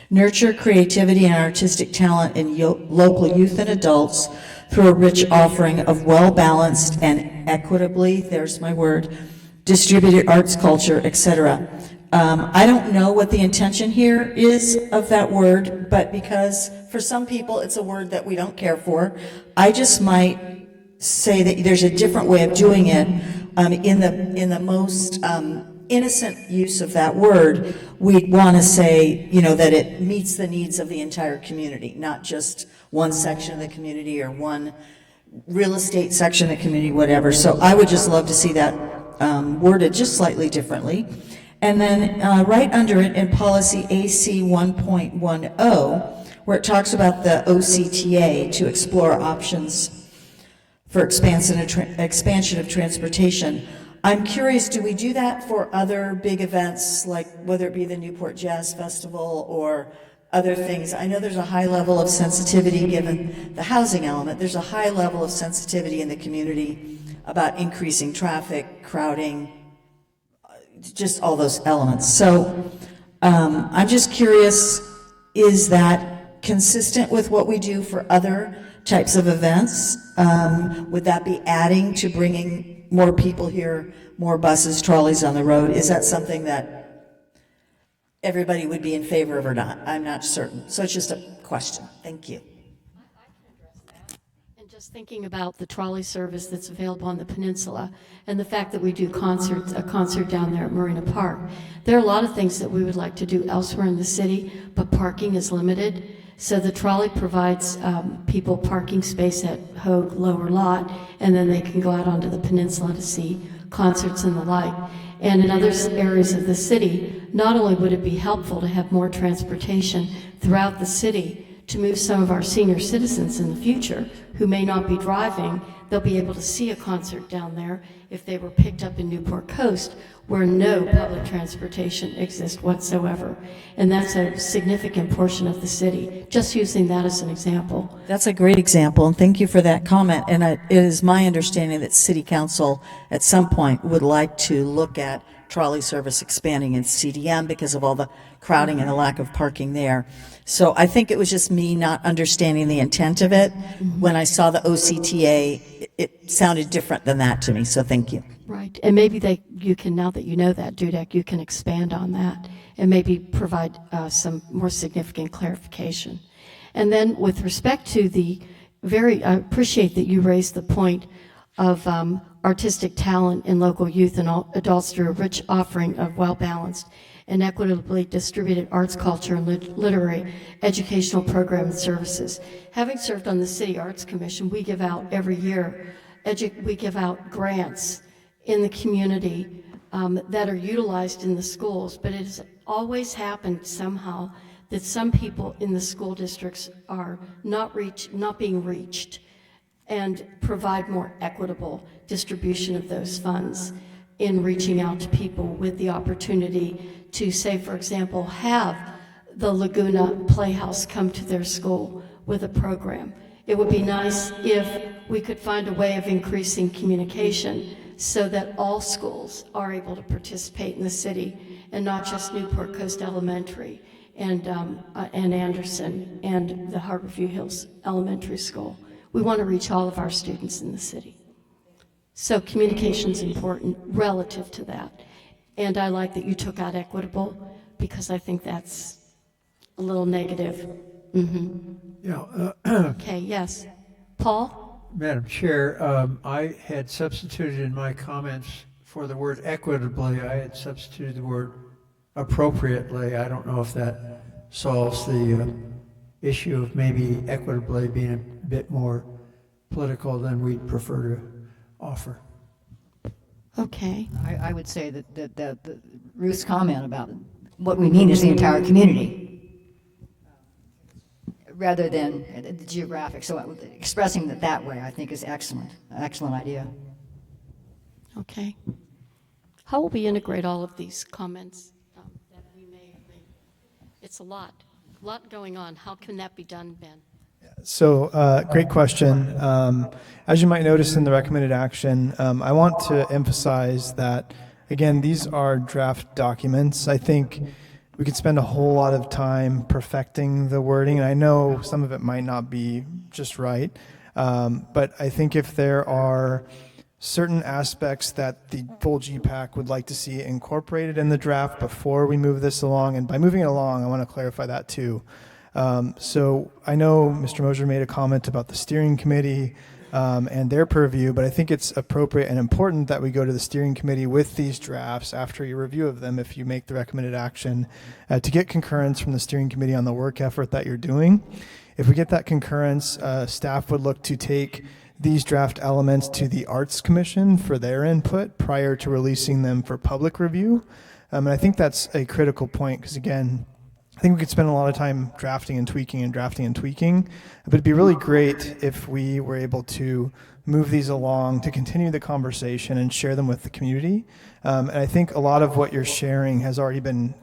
nurture creativity and artistic talent in local youth and adults through a rich offering of well-balanced and equitably, there's my word, distributed arts, culture, etc. I don't know what the intention here is of that word, but because for some people it's a word that we don't care for, I just might say that there's a different way of doing it. In the most innocent use of that word, we'd want to say, that it meets the needs of the entire community, not just one section of the community or one real estate section of the community, whatever. So I would just love to see that worded just slightly differently. And then right under it in policy AC 1.10, where it talks about the OCTA to explore options for expansion of transportation. I'm curious, do we do that for other big events, like whether it be the Newport Jazz Festival or other things? I know there's a high level of sensitivity given the housing element. There's a high level of sensitivity in the community about increasing traffic, crowding, just all those elements. So I'm just curious, is that consistent with what we do for other types of events? Would that be adding to bringing more people here, more buses, trolleys on the road? Is that something that everybody would be in favor of or not? I'm not certain. So it's just a question. Thank you. And just thinking about the trolley service that's available on the peninsula and the fact that we do a concert down there at Marina Park, there are a lot of things that we would like to do elsewhere in the city, but parking is limited. So the trolley provides people parking space at Hogue Lower Lot, and then they can go out onto the peninsula to see concerts and the like. And in other areas of the city, not only would it be helpful to have more transportation throughout the city to move some of our senior citizens in the future who may not be driving, they'll be able to see a concert down there if they were picked up in Newport Coast, where no public transportation exists whatsoever. And that's a significant portion of the city, just using that as an example. That's a great example, and thank you for that comment. And it is my understanding that City Council at some point would like to look at trolley service expanding in CDM because of all the crowding and the lack of parking there. So I think it was just me not understanding the intent of it. When I saw the OCTA, it sounded different than that to me, so thank you. Right, and maybe you can, now that you know that, Dudek, you can expand on that and maybe provide some more significant clarification. And then with respect to I appreciate that you raised the point of artistic talent in local youth and adults through a rich offering of well-balanced and equitably distributed arts, culture, and literary educational program and services. Having served on the City Arts Commission, we give out every year, we give out grants in the community that are utilized in the schools, but it has always happened somehow that some people in the school districts are not being reached, and provide more equitable distribution of those funds in reaching out to people with the opportunity to, say, for example, have the Laguna Playhouse come to their school with a program. It would be nice if we could find a way of increasing communication so that all schools are able to participate in the city, and not just Newport Coast Elementary and Anderson and the Harborview Hills Elementary School. We want to reach all of our students in the city. So communication is important relative to that. And I like that you took out equitable, because I think that's a little negative. Yeah. Okay, yes. Paul? Madam Chair, I had substituted in my comments for the word equitably, I had substituted the word appropriately. I don't know if that solves the issue of maybe equitably being a bit more political than we'd prefer to offer. Okay. I would say that Ruth's comment about what we mean is the entire community, rather than the geographic. So expressing it that way, I think, is excellent. Excellent idea. Okay. How will we integrate all of these comments that we may have made? It's a lot going on. How can that be done, Ben? So, great question. As you might notice in the recommended action, I want to emphasize that, again, these are draft documents. I think we could spend a whole lot of time perfecting the wording, and I know some of it might not be just right, but I think if there are certain aspects that the full GPAC would like to see incorporated in the draft before we move this along, and by moving it along, I want to clarify that too. So I know Mr. Mosier made a comment about the steering committee and their purview, but I think it's appropriate and important that we go to the steering committee with these drafts after your review of them, if you make the recommended action, to get concurrence from the steering committee on the work effort that you're doing. If we get that concurrence, staff would look to take these draft elements to the Arts Commission for their input prior to releasing them for public review. And I think that's a critical point, because again, I think we could spend a lot of time drafting and tweaking, but it'd be really great if we were able to move these along to continue the conversation and share them with the community. And I think a lot of what you're sharing has already been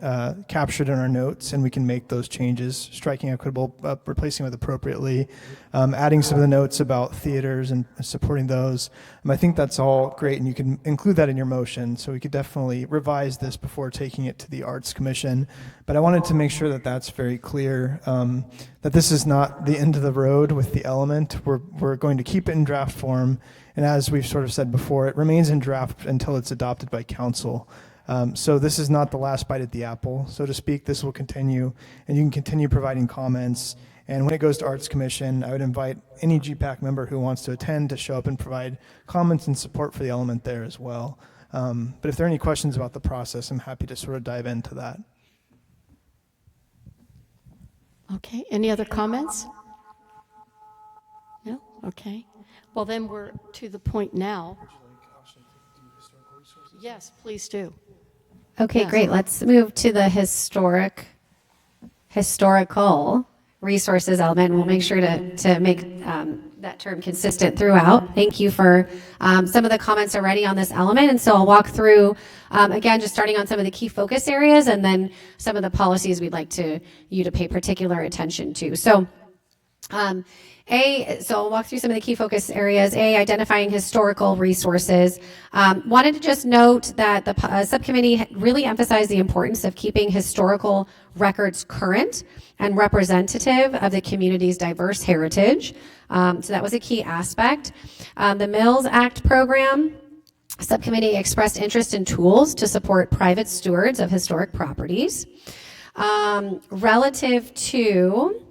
captured in our notes, and we can make those changes, striking equitable, replacing with appropriately, adding some of the notes about theaters and supporting those. I think that's all great, and you can include that in your motion, so we could definitely revise this before taking it to the Arts Commission. But I wanted to make sure that that's very clear, that this is not the end of the road with the element. We're going to keep it in draft form, and as we've sort of said before, it remains in draft until it's adopted by council. So this is not the last bite at the apple, so to speak. This will continue, and you can continue providing comments. And when it goes to Arts Commission, I would invite any GPAC member who wants to attend to show up and provide comments and support for the element there as well. But if there are any questions about the process, I'm happy to sort of dive into that. Okay, any other comments? No? Okay. Well, then we're to the point now. Yes, please do. Okay, Yes. great. Let's move to the historical resources element. We'll make sure to make that term consistent throughout. Thank you for some of the comments already on this element. And so I'll walk through, again, just starting on some of the key focus areas and then some of the policies we'd like you to pay particular attention to. So so I'll walk through some of the key focus areas. Identifying historical resources. Wanted to just note that the subcommittee really emphasized the importance of keeping historical records current and representative of the community's diverse heritage. So that was a key aspect. The Mills Act program. Subcommittee expressed interest in tools to support private stewards of historic properties. Relative to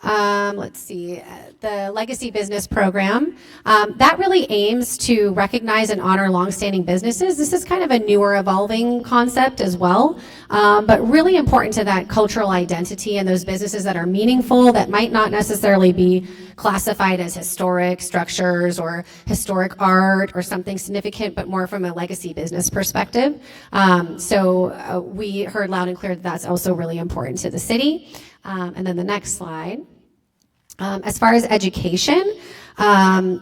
Let's see, the Legacy Business Program. That really aims to recognize and honor longstanding businesses. This is kind of a newer, evolving concept as well, but really important to that cultural identity and those businesses that are meaningful, that might not necessarily be classified as historic structures or historic art or something significant, but more from a legacy business perspective. We heard loud and clear that that's also really important to the city. And then the next slide. As far as education,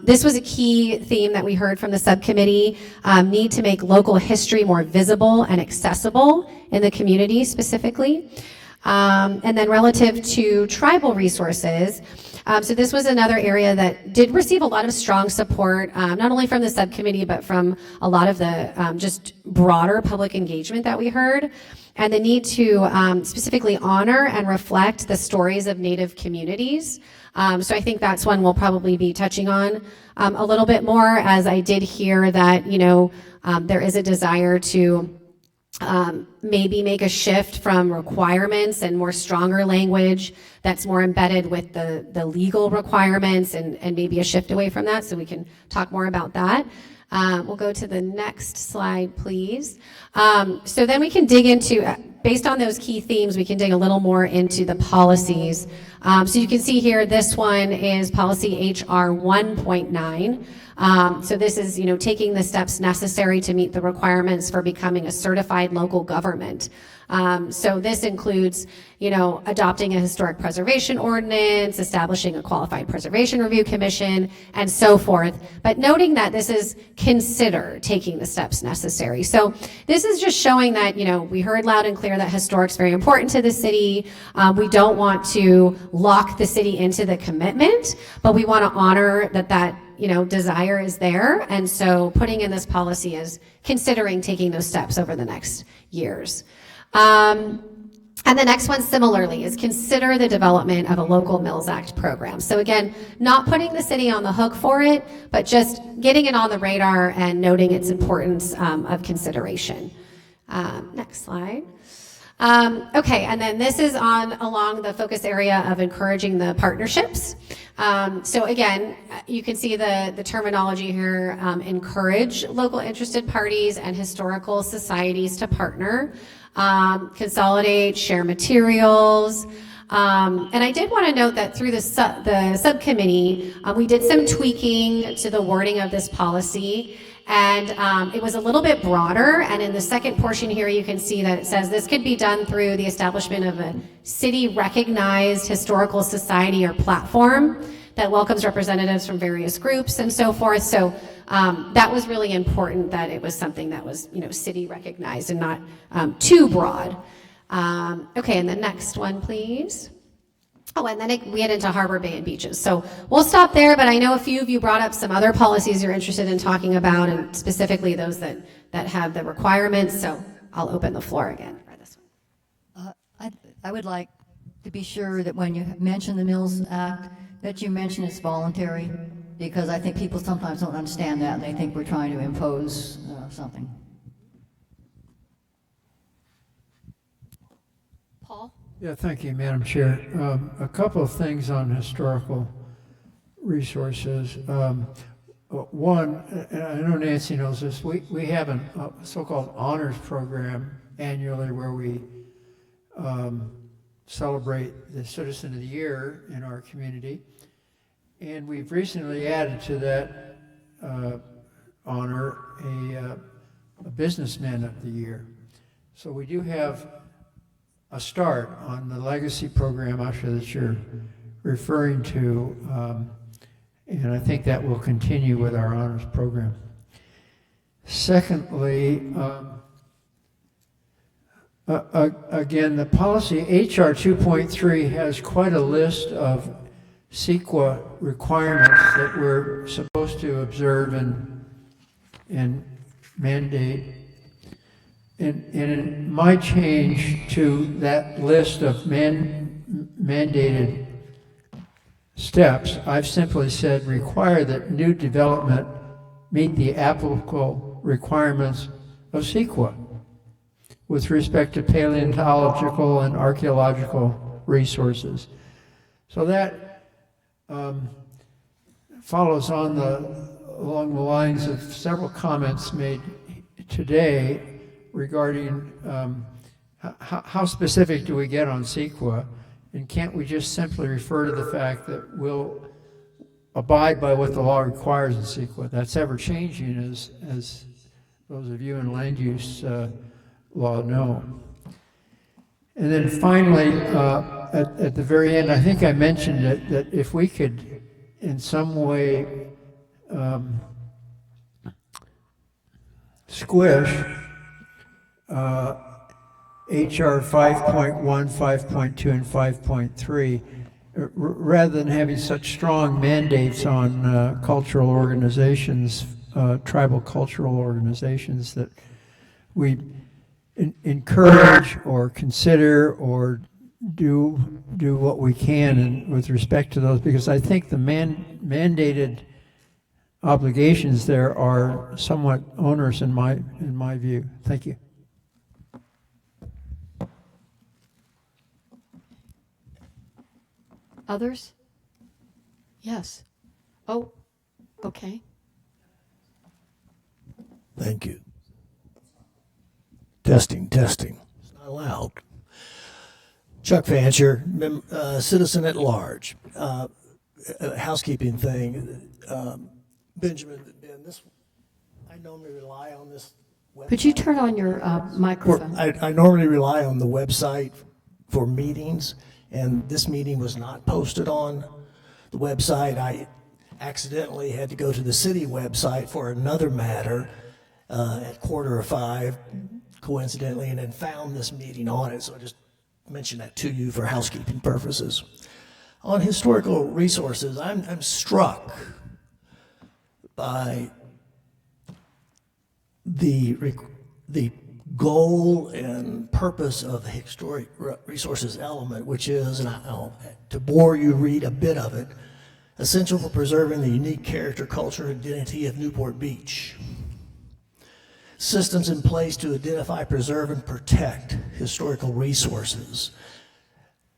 this was a key theme that we heard from the subcommittee, need to make local history more visible and accessible in the community specifically. And then relative to tribal resources, so this was another area that did receive a lot of strong support, not only from the subcommittee, but from a lot of the just broader public engagement that we heard, and the need to specifically honor and reflect the stories of Native communities. So I think that's one we'll probably be touching on a little bit more, as I did hear that, there is a desire to maybe make a shift from requirements and more stronger language that's more embedded with the legal requirements, and maybe a shift away from that, so we can talk more about that. We'll go to the next slide, please. So then we can dig into, based on those key themes, we can dig a little more into the policies. So you can see here, this one is policy HR 1.9. So this is, taking the steps necessary to meet the requirements for becoming a certified local government. So this includes, adopting a historic preservation ordinance, establishing a qualified preservation review commission, and so forth. But noting that this is consider taking the steps necessary. So this is just showing that, we heard loud and clear that historic's very important to the city. We don't want to lock the city into the commitment, but we want to honor that desire is there. And so putting in this policy is considering taking those steps over the next years. And the next one similarly is consider the development of a local Mills Act program. So again, not putting the city on the hook for it, but just getting it on the radar and noting its importance of consideration. Next slide. Okay, and then this is along the focus area of encouraging the partnerships. So again, you can see the terminology here, encourage local interested parties and historical societies to partner, consolidate, share materials. And I did want to note that through the subcommittee, we did some tweaking to the wording of this policy. And it was a little bit broader, and in the second portion here you can see that it says this could be done through the establishment of a city-recognized historical society or platform that welcomes representatives from various groups and so forth. So that was really important, that it was something that was city-recognized and not too broad. Okay, and the next one, please. Oh, and then we head into Harbor Bay and beaches. So we'll stop there, but I know a few of you brought up some other policies you're interested in talking about, and specifically those that have the requirements. So I'll open the floor again for this one. I would like to be sure that when you mention the Mills Act, that you mention it's voluntary, because I think people sometimes don't understand that, and they think we're trying to impose something. Paul? Yeah, thank you, Madam Chair. A couple of things on historical resources. One, and I know Nancy knows this, we have a so-called honors program annually where we celebrate the Citizen of the Year in our community. And we've recently added to that honor a Businessman of the Year. So we do have a start on the legacy program, actually, that you're referring to, and I think that will continue with our honors program. Secondly, again, the policy HR 2.3 has quite a list of CEQA requirements that we're supposed to observe and mandate. And in my change to that list of mandated steps, I've simply said require that new development meet the applicable requirements of CEQA with respect to paleontological and archaeological resources. So that follows on along the lines of several comments made today regarding how specific do we get on CEQA, and can't we just simply refer to the fact that we'll abide by what the law requires in CEQA? That's ever changing, as those of you in land use law know. And then finally, at the very end, I think I mentioned that if we could in some way squish HR 5.1, 5.2, and 5.3, rather than having such strong mandates on cultural organizations, tribal cultural organizations, that we encourage or consider or do what we can with respect to those, because I think the mandated obligations there are somewhat onerous in my view. Thank you. Others? Yes. Oh, okay. Thank you. Testing. It's not loud. Chuck Fancher, citizen at large. Housekeeping thing. Benjamin, I normally rely on this website. Could you turn on your microphone? I normally rely on the website for meetings, and this meeting was not posted on the website. I accidentally had to go to the city website for another matter at 4:45, coincidentally, and then found this meeting on it, so I just mentioned that to you for housekeeping purposes. On historical resources, I'm struck by the goal and purpose of the historic resources element, which is, and I'll, to bore you, read a bit of it, essential for preserving the unique character, culture, and identity of Newport Beach. Systems in place to identify, preserve, and protect historical resources.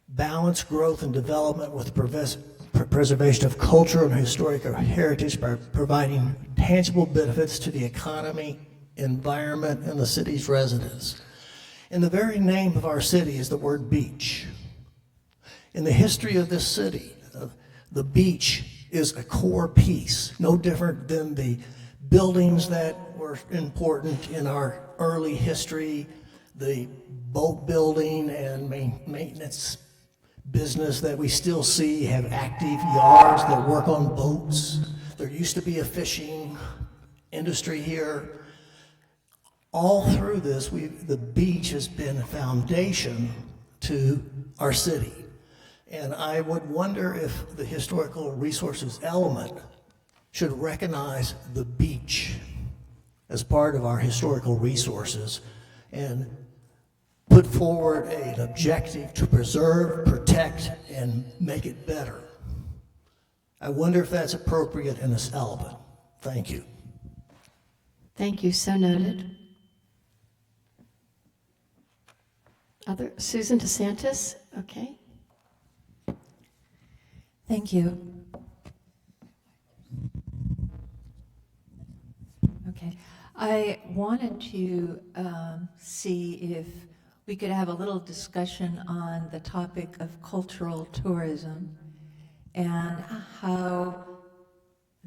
Balance growth and development with preservation of cultural and historical heritage by providing tangible benefits to the economy, environment, and the city's residents. In the very name of our city is the word beach. In the history of this city, the beach is a core piece, no different than the buildings that were important in our early history, the boat building and maintenance business that we still see have active yards that work on boats. There used to be a fishing industry here. All through this, the beach has been a foundation to our city. And I would wonder if the historical resources element should recognize the beach as part of our historical resources and put forward an objective to preserve, protect, and make it better. I wonder if that's appropriate in this element. Thank you. Thank you, so noted. Susan DeSantis, okay. Thank you. Okay, I wanted to see if we could have a little discussion on the topic of cultural tourism and how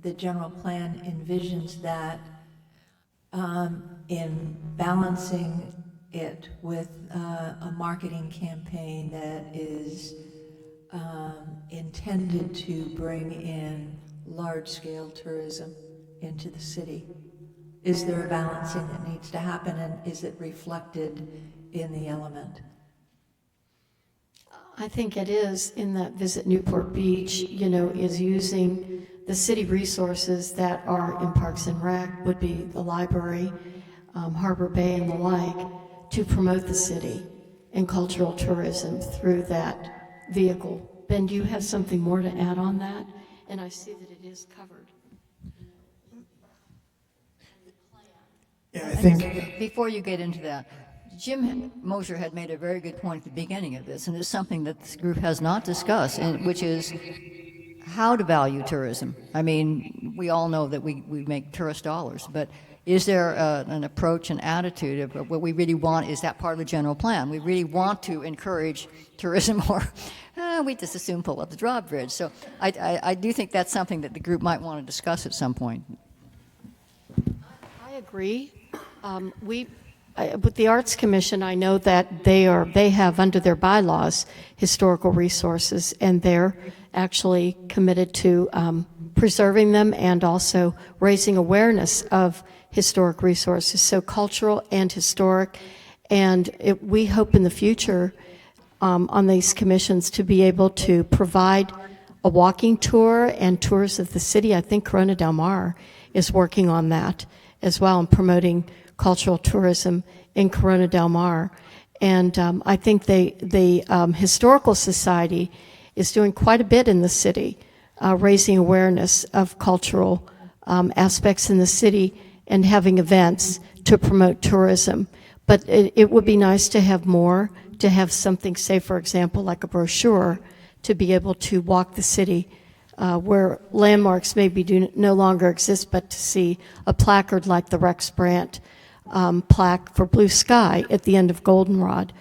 the general plan envisions that in balancing it with a marketing campaign that is intended to bring in large-scale tourism into the city. Is there a balancing that needs to happen, and is it reflected in the element? I think it is, in that Visit Newport Beach, is using the city resources that are in Parks and Rec, would be the library, Harbor Bay and the like, to promote the city and cultural tourism through that vehicle. Ben, do you have something more to add on that? And I see that it is covered. Yeah, I think. Before you get into that, Jim Mosher had made a very good point at the beginning of this, and it's something that this group has not discussed, and which is how to value tourism. I mean, we all know that we make tourist dollars, but is there an approach and attitude of what we really want? Is that part of the general plan? We really want to encourage tourism, or we just assume pull up the drawbridge. So I do think that's something that the group might want to discuss at some point. I agree. With the Arts Commission, I know that they have under their bylaws historical resources, and they're actually committed to preserving them and also raising awareness of historic resources, so cultural and historic. And we hope in the future on these commissions to be able to provide a walking tour and tours of the city. I think Corona Del Mar is working on that as well and promoting cultural tourism in Corona Del Mar. And I think the Historical Society is doing quite a bit in the city, raising awareness of cultural aspects in the city and having events to promote tourism. But it would be nice to have more, to have something, say, for example, like a brochure, to be able to walk the city where landmarks maybe no longer exist, but to see a placard like the Rex Brandt plaque for Blue Sky at the end of Goldenrod.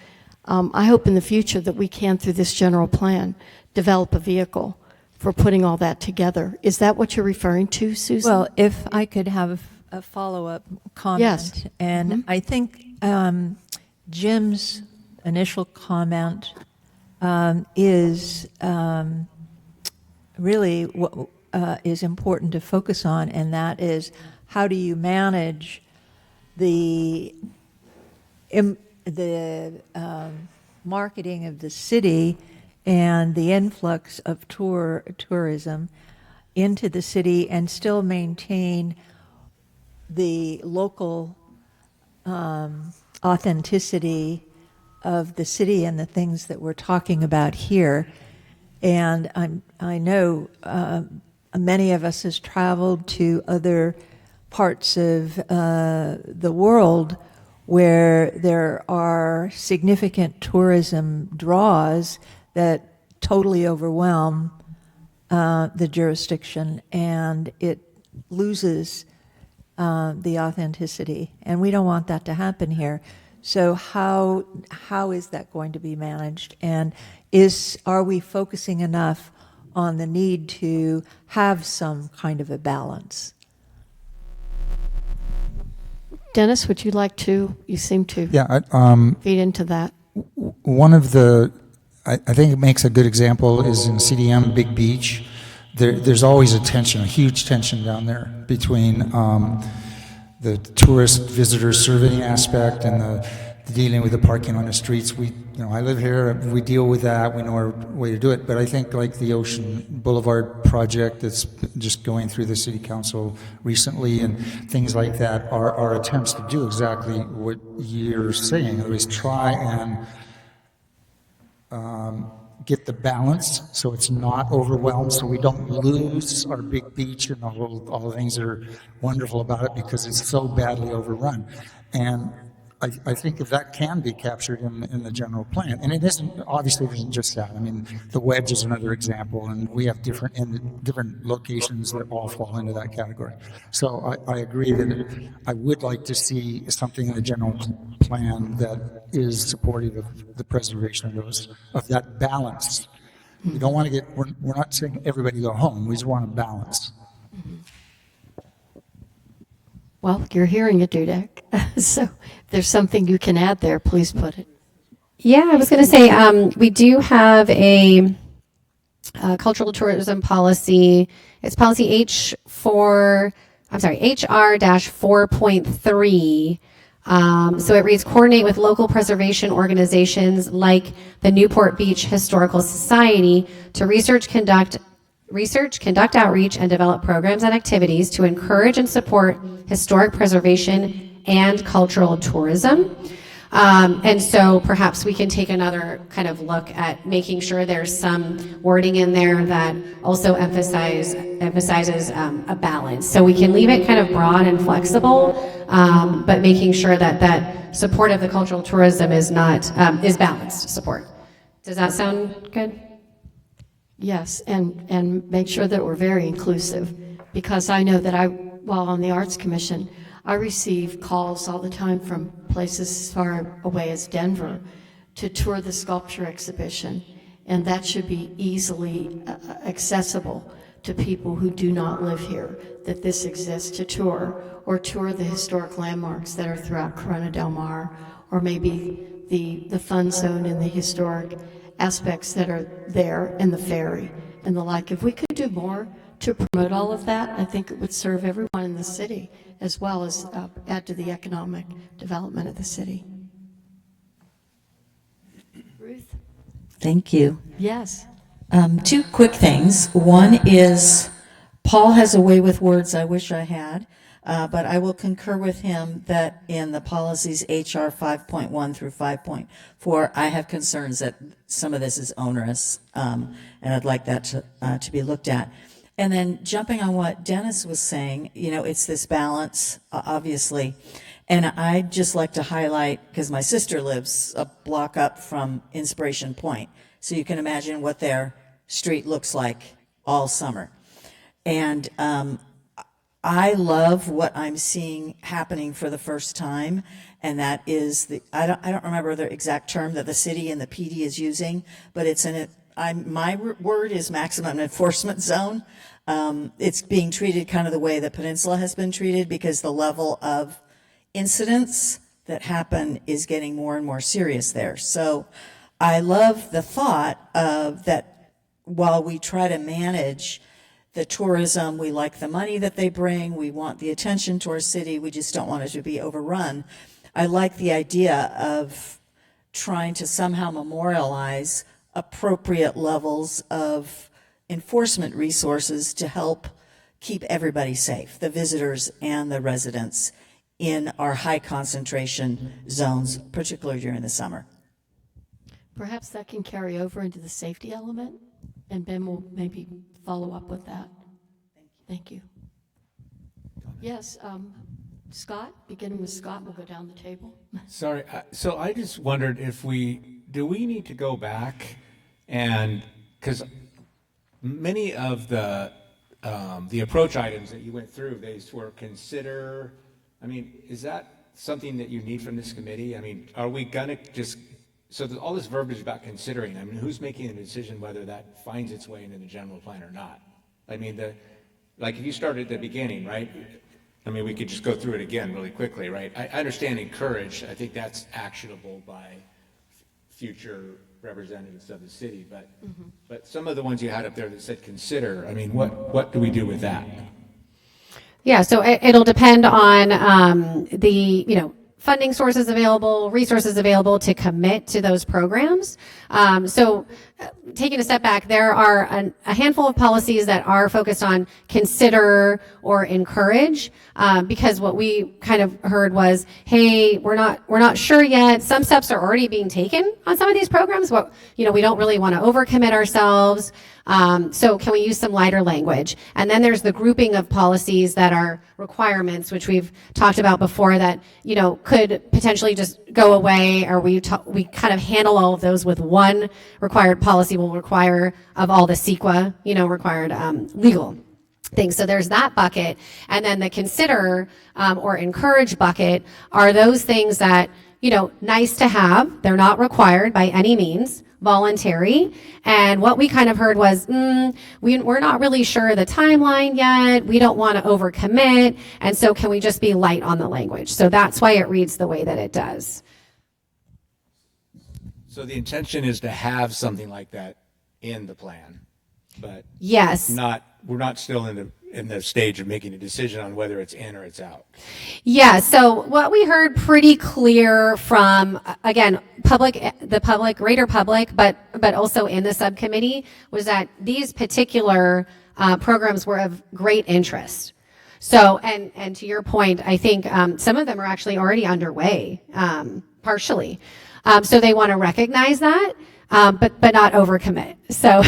I hope in the future that we can, through this general plan, develop a vehicle for putting all that together. Is that what you're referring to, Susan? Well, if I could have a follow-up comment. Yes. And I think Jim's initial comment is really what is important to focus on, and that is how do you manage the marketing of the city and the influx of tourism into the city and still maintain the local authenticity of the city and the things that we're talking about here. And I know many of us has traveled to other parts of the world where there are significant tourism draws that totally overwhelm the jurisdiction, and it loses the authenticity. And we don't want that to happen here. So how is that going to be managed? And are we focusing enough on the need to have some kind of a balance? Dennis, would you like to? You seem to feed into that. One of the, I think it makes a good example is in CDM Big Beach. There's always a huge tension down there between the tourist visitor surveying aspect and the dealing with the parking on the streets. I live here, we deal with that, we know our way to do it, but I think like the Ocean Boulevard project that's just going through the city council recently and things like that are attempts to do exactly what you're saying. In other words, try and get the balance so it's not overwhelmed, so we don't lose our big beach and all the things that are wonderful about it because it's so badly overrun. And I think if that can be captured in the general plan, and it obviously isn't just that. I mean, the wedge is another example, and we have different locations that all fall into that category. So I agree that I would like to see something in the general plan that is supportive of the preservation of that balance. We don't want to we're not saying everybody go home. We just want a balance. Well, you're hearing it, Dudek. So if there's something you can add there, please put it. Yeah, I was going to say we do have a cultural tourism policy. It's policy HR-4.3. So it reads, coordinate with local preservation organizations like the Newport Beach Historical Society to research, conduct outreach, and develop programs and activities to encourage and support historic preservation and cultural tourism. And so perhaps we can take another kind of look at making sure there's some wording in there that also emphasizes a balance. So we can leave it kind of broad and flexible, but making sure that support of the cultural tourism is not, is balanced support. Does that sound good? Yes, and make sure that we're very inclusive, because I know that while on the Arts Commission, I receive calls all the time from places as far away as Denver to tour the sculpture exhibition, and that should be easily accessible to people who do not live here, that this exists to tour, or tour the historic landmarks that are throughout Corona del Mar, or maybe the fun zone and the historic aspects that are there, and the ferry and the like. If we could do more to promote all of that, I think it would serve everyone in the city, as well as add to the economic development of the city. Ruth? Thank you. Yes. Two quick things. One is Paul has a way with words I wish I had, but I will concur with him that in the policies HR 5.1 through 5.4, I have concerns that some of this is onerous, and I'd like that to be looked at. And then jumping on what Dennis was saying, you know, it's this balance, obviously. And I'd just like to highlight, because my sister lives a block up from Inspiration Point, so you can imagine what their street looks like all summer. And I love what I'm seeing happening for the first time, and that is I don't remember the exact term that the city and the PD is using, but it's my word is maximum enforcement zone. It's being treated kind of the way the peninsula has been treated, because the level of incidents that happen is getting more and more serious there. So I love the thought of that while we try to manage the tourism, we like the money that they bring, we want the attention to our city, we just don't want it to be overrun. I like the idea of trying to somehow memorialize appropriate levels of enforcement resources to help keep everybody safe, the visitors and the residents in our high concentration zones, particularly during the summer. Perhaps that can carry over into the safety element, and Ben will maybe follow up with that. Thank you. Yes, Scott, beginning with Scott, we'll go down the table. Sorry, so I just wondered if we need to go back, and because many of the approach items that you went through, they were consider. I mean, is that something that you need from this committee? I mean, are we gonna just, so there's all this verbiage about considering, I mean, who's making the decision whether that finds its way into the general plan or not? I mean, like if you started at the beginning, right? I mean, we could just go through it again really quickly, right? I understand encourage. I think that's actionable by future representatives of the city, but some of the ones you had up there that said consider, I mean, what do we do with that? Yeah, so it'll depend on the funding sources available, resources available to commit to those programs. So taking a step back, there are a handful of policies that are focused on consider or encourage, because what we kind of heard was, hey, we're not sure yet. Some steps are already being taken on some of these programs. We don't really want to overcommit ourselves. So can we use some lighter language? And then there's the grouping of policies that are requirements, which we've talked about before, that could potentially just go away, or we kind of handle all of those with one required policy will require of all the CEQA, required legal things. So there's that bucket. And then the consider or encourage bucket are those things that, nice to have. They're not required by any means, voluntary. And what we kind of heard was, we're not really sure the timeline yet. We don't want to overcommit. And so can we just be light on the language? So that's why it reads the way that it does. So the intention is to have something like that in the plan, but yes, we're not still in the stage of making a decision on whether it's in or it's out. Yeah, so what we heard pretty clear from, again, the public, greater public, but also in the subcommittee, was that these particular programs were of great interest. So, and to your point, I think some of them are actually already underway, partially. So they want to recognize that. but not overcommit. So,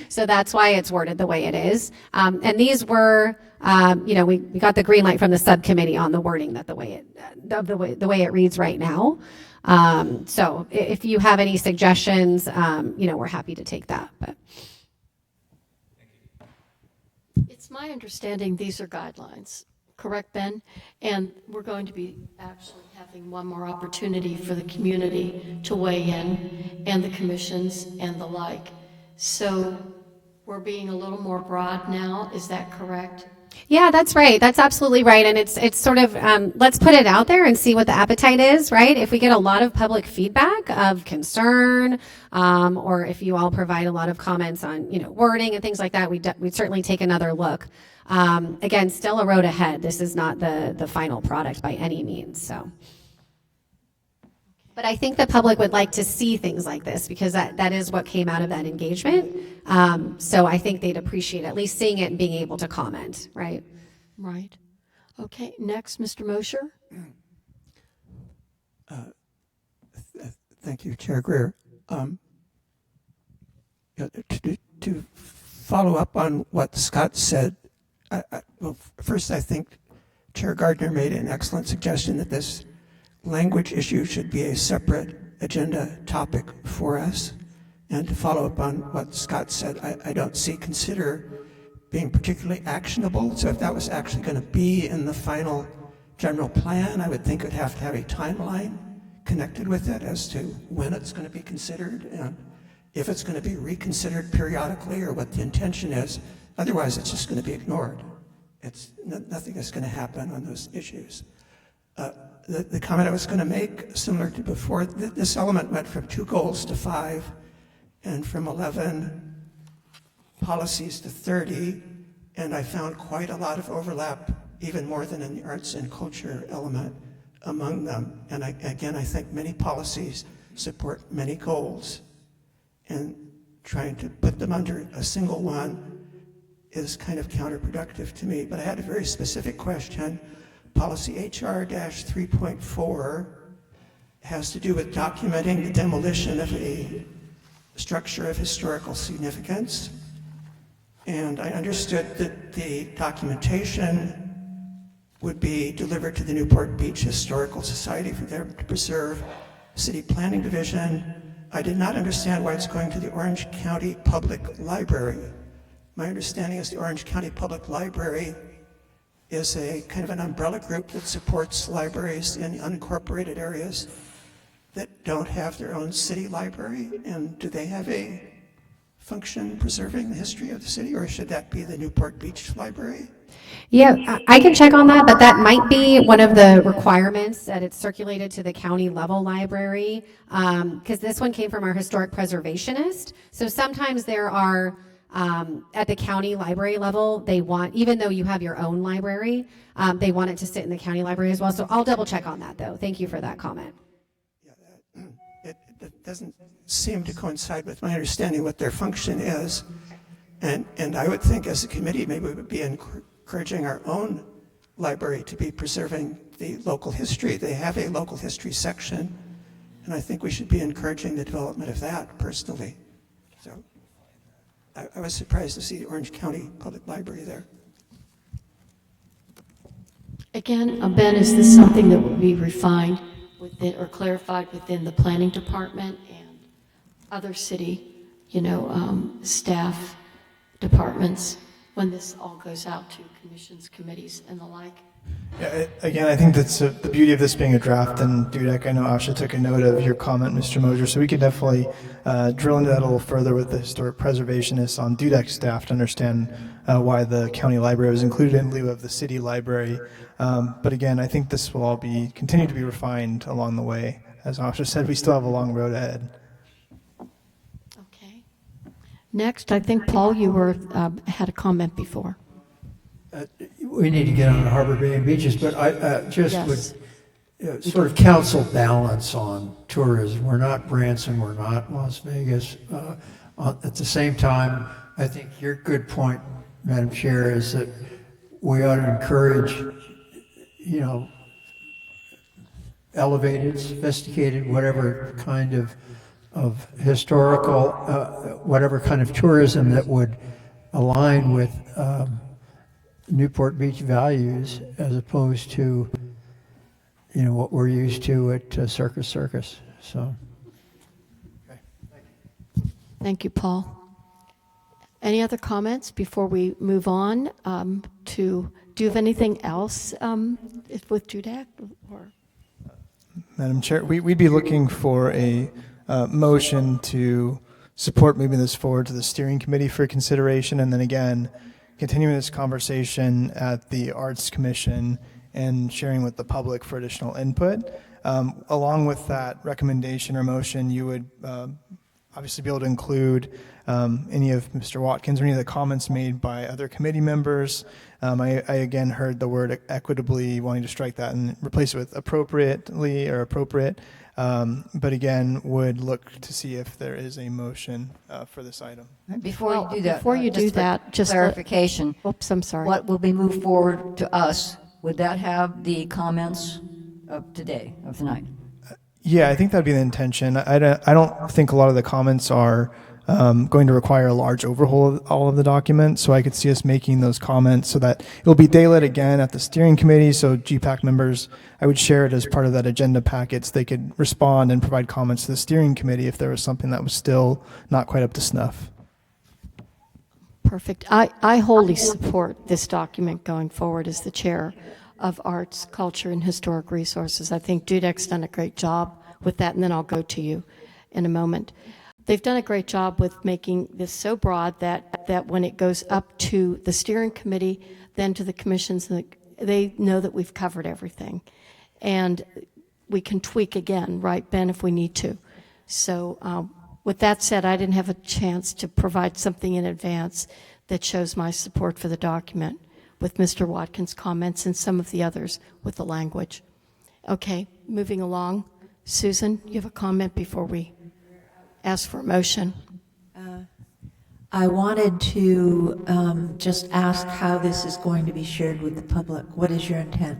so that's why it's worded the way it is. And these were, we got the green light from the subcommittee on the wording that the way it reads right now. So if you have any suggestions, we're happy to take that. But It's my understanding these are guidelines, correct, Ben? And we're going to be actually having one more opportunity for the community to weigh in, and the commissions and the like. So we're being a little more broad now, is that correct? yeah, that's right. That's absolutely right. And it's sort of, let's put it out there and see what the appetite is, right? If we get a lot of public feedback of concern, or if you all provide a lot of comments on, wording and things like that, we'd certainly take another look. Again, still a road ahead. This is not the final product by any means, so. But I think the public would like to see things like this because that is what came out of that engagement. So I think they'd appreciate at least seeing it and being able to comment, right? Right. Okay, next, Mr. Mosher. Thank you, Chair Greer. To follow up on what Scott said, well, first I think Chair Gardner made an excellent suggestion that this language issue should be a separate agenda topic for us. And to follow up on what Scott said, I don't see consider being particularly actionable. So if that was actually going to be in the final general plan, I would think it would have to have a timeline connected with it as to when it's going to be considered and if it's going to be reconsidered periodically or what the intention is. Otherwise, it's just going to be ignored. Nothing is going to happen on those issues. The comment I was going to make, similar to before, this element went from 2 goals to 5 and from 11 policies to 30, and I found quite a lot of overlap, even more than in the arts and culture element among them. And I think many policies support many goals, and trying to put them under a single one is kind of counterproductive to me. But I had a very specific question. Policy HR-3.4 has to do with documenting the demolition of a structure of historical significance. And I understood that the documentation would be delivered to the Newport Beach Historical Society for them to preserve. City Planning Division, I did not understand why it's going to the Orange County Public Library. My understanding is the Orange County Public Library is a kind of an umbrella group that supports libraries in unincorporated areas that don't have their own city library. And do they have a function preserving the history of the city, or should that be the Newport Beach Library? Yeah, I can check on that, but that might be one of the requirements that it's circulated to the county level library, because this one came from our historic preservationist. So sometimes there are, at the county library level, they want, even though you have your own library, they want it to sit in the county library as well. So I'll double check on that, though. Thank you for that comment. Yeah, it doesn't seem to coincide with my understanding what their function is. And I would think as a committee, maybe we would be encouraging our own library to be preserving the local history. They have a local history section, and I think we should be encouraging the development of that personally. So I was surprised to see the Orange County Public Library there. Again, Ben, is this something that will be refined within or clarified within the planning department and other city, staff departments when this all goes out to commissions, committees, and the like? Yeah, again, I think that's the beauty of this being a draft, and Dudek, I know Asha took a note of your comment, Mr. Mosier, so we could definitely drill into that a little further with the historic preservationists on Dudek's staff to understand why the county library was included in lieu of the city library. But again, I think this will all continue to be refined along the way. As Asha said, we still have a long road ahead. Okay. Next, I think, Paul, you had a comment before. We need to get on the Harbor Bay and beaches, but I just Yes. would sort of counsel balance on tourism. We're not Branson, we're not Las Vegas. At the same time, I think your good point, Madam Chair, is that we ought to encourage, elevated, sophisticated, whatever kind of of historical, whatever kind of tourism that would align with Newport Beach values, as opposed to, you know, what we're used to at Circus. So, Thank you, Paul. Any other comments before we move on to, do you have anything else with JUDEC? Or? Madam Chair, we'd be looking for a motion to support moving this forward to the steering committee for consideration, and then again, continuing this conversation at the Arts Commission and sharing with the public for additional input. Along with that recommendation or motion, you would obviously be able to include any of Mr. Watkins or any of the comments made by other committee members. I again heard the word equitably, wanting to strike that and replace it with appropriately or appropriate. But again, would look to see if there is a motion for this item. Before you do that, before you do for that, just clarification. Oops, I'm sorry. What will be moved forward to us? Would that have the comments of today, of tonight? Yeah, I think that'd be the intention. I don't think a lot of the comments are going to require a large overhaul of all of the documents, so I could see us making those comments so that it'll be daylit again at the steering committee, so GPAC members, I would share it as part of that agenda packet so they could respond and provide comments to the steering committee if there was something that was still not quite up to snuff. Perfect. I wholly support this document going forward as the chair of Arts, Culture, and Historic Resources. I think JUDEC's done a great job with that, and then I'll go to you in a moment. They've done a great job with making this so broad that when it goes up to the steering committee, then to the commissions, they know that we've covered everything. And we can tweak again, right, Ben, if we need to. So with that said, I didn't have a chance to provide something in advance that shows my support for the document with Mr. Watkins' comments and some of the others with the language. Okay, moving along. Susan, you have a comment before we ask for a motion? I wanted to just ask how this is going to be shared with the public. What is your intent?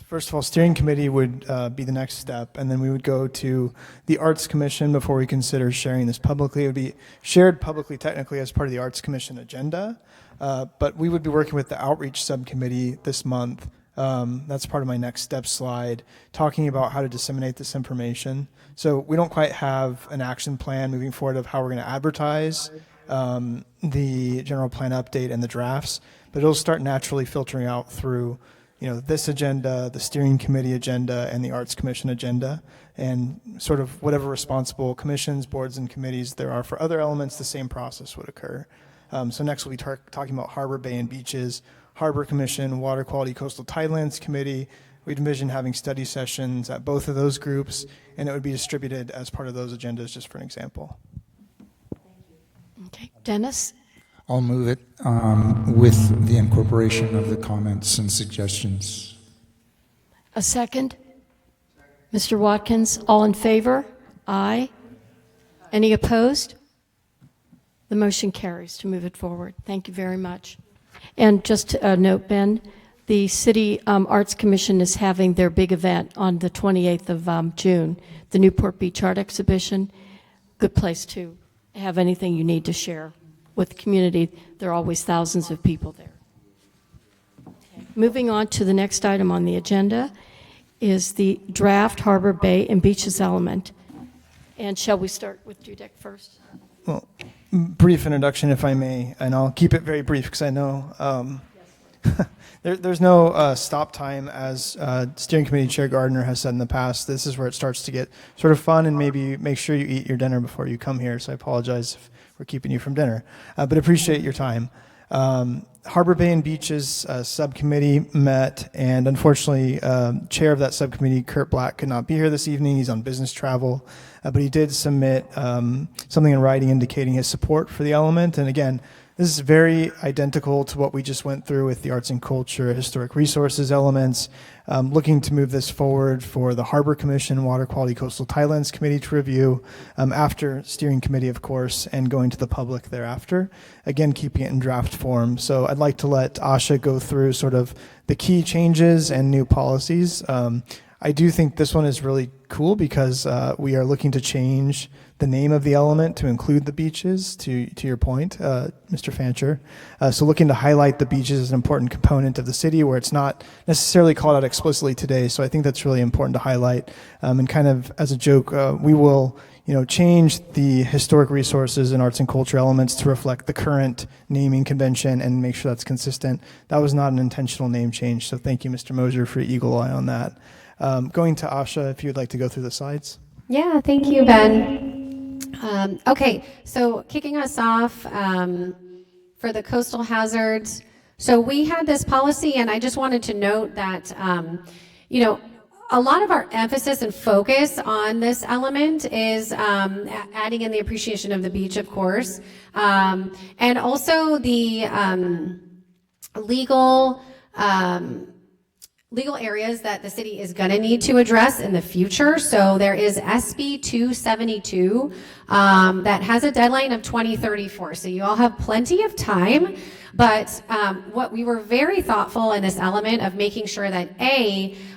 First of all, steering committee would be the next step, and then we would go to the Arts Commission before we consider sharing this publicly. It would be shared publicly technically as part of the Arts Commission agenda, but we would be working with the Outreach Subcommittee this month. That's part of my next step slide, talking about how to disseminate this information. So we don't quite have an action plan moving forward of how we're going to advertise the general plan update and the drafts, but it'll start naturally filtering out through this agenda, the steering committee agenda, and the Arts Commission agenda, and sort of whatever responsible commissions, boards, and committees there are for other elements, the same process would occur. So next we'll be talking about Harbor Bay and Beaches, Harbor Commission, Water Quality Coastal Tidelands Committee. We'd envision having study sessions at both of those groups, and it would be distributed as part of those agendas, just for an example. Okay, Dennis? I'll move it with the incorporation of the comments and suggestions. A second? Mr. Watkins, all in favor? Aye. Any opposed? The motion carries to move it forward. Thank you very much. And just to note, Ben, the City Arts Commission is having their big event on the 28th of June, the Newport Beach Art Exhibition. Good place to have anything you need to share with the community. There are always thousands of people there. Okay. Moving on to the next item on the agenda is the draft Harbor Bay and Beaches element. And shall we start with JUDEC first? Well, brief introduction, if I may, and I'll keep it very brief because I know there's no stop time, as Steering Committee Chair Gardner has said in the past. This is where it starts to get sort of fun, and maybe make sure you eat your dinner before you come here, so I apologize if we're keeping you from dinner, but appreciate your time. Harbor Bay and Beaches subcommittee met, and unfortunately, chair of that subcommittee, Kurt Black, could not be here this evening. He's on business travel, but he did submit something in writing indicating his support for the element. And again, this is very identical to what we just went through with the arts and culture, historic resources elements, looking to move this forward for the Harbor Commission, Water Quality Coastal Tidelands Committee to review after steering committee, of course, and going to the public thereafter. Again, keeping it in draft form. So I'd like to let Asha go through sort of the key changes and new policies. I do think this one is really cool because we are looking to change the name of the element to include the beaches, to your point, Mr. Fancher. So looking to highlight the beaches as an important component of the city where it's not necessarily called out explicitly today. So I think that's really important to highlight. And kind of as a joke, we will change the historic resources and arts and culture elements to reflect the current naming convention and make sure that's consistent. That was not an intentional name change. So thank you, Mr. Moser, for your eagle eye on that. Going to Asha, if you would like to go through the slides. Yeah, thank you, Ben. Okay, so kicking us off for the coastal hazards. So we had this policy, and I just wanted to note that, a lot of our emphasis and focus on this element is adding in the appreciation of the beach, of course, and also the legal areas that the city is going to need to address in the future. So there is SB 272 that has a deadline of 2034. So you all have plenty of time. But what we were very thoughtful in this element of making sure that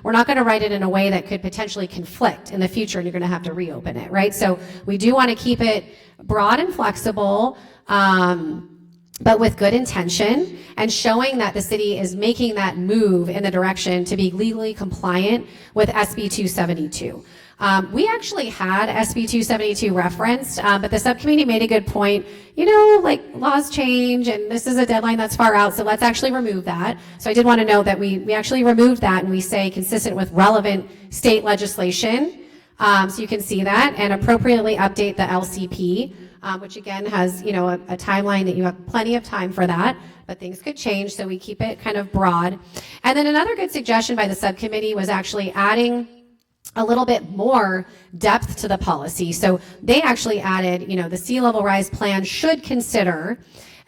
we're not going to write it in a way that could potentially conflict in the future and you're going to have to reopen it, right? So we do want to keep it broad and flexible, but with good intention and showing that the city is making that move in the direction to be legally compliant with SB 272. We actually had SB 272 referenced, but the subcommittee made a good point. Laws change and this is a deadline that's far out, so let's actually remove that. So I did want to note that we actually removed that and we say consistent with relevant state legislation. So you can see that and appropriately update the LCP. Which again has, a timeline that you have plenty of time for that, but things could change, so we keep it kind of broad. And then another good suggestion by the subcommittee was actually adding a little bit more depth to the policy. So they actually added, the sea level rise plan should consider,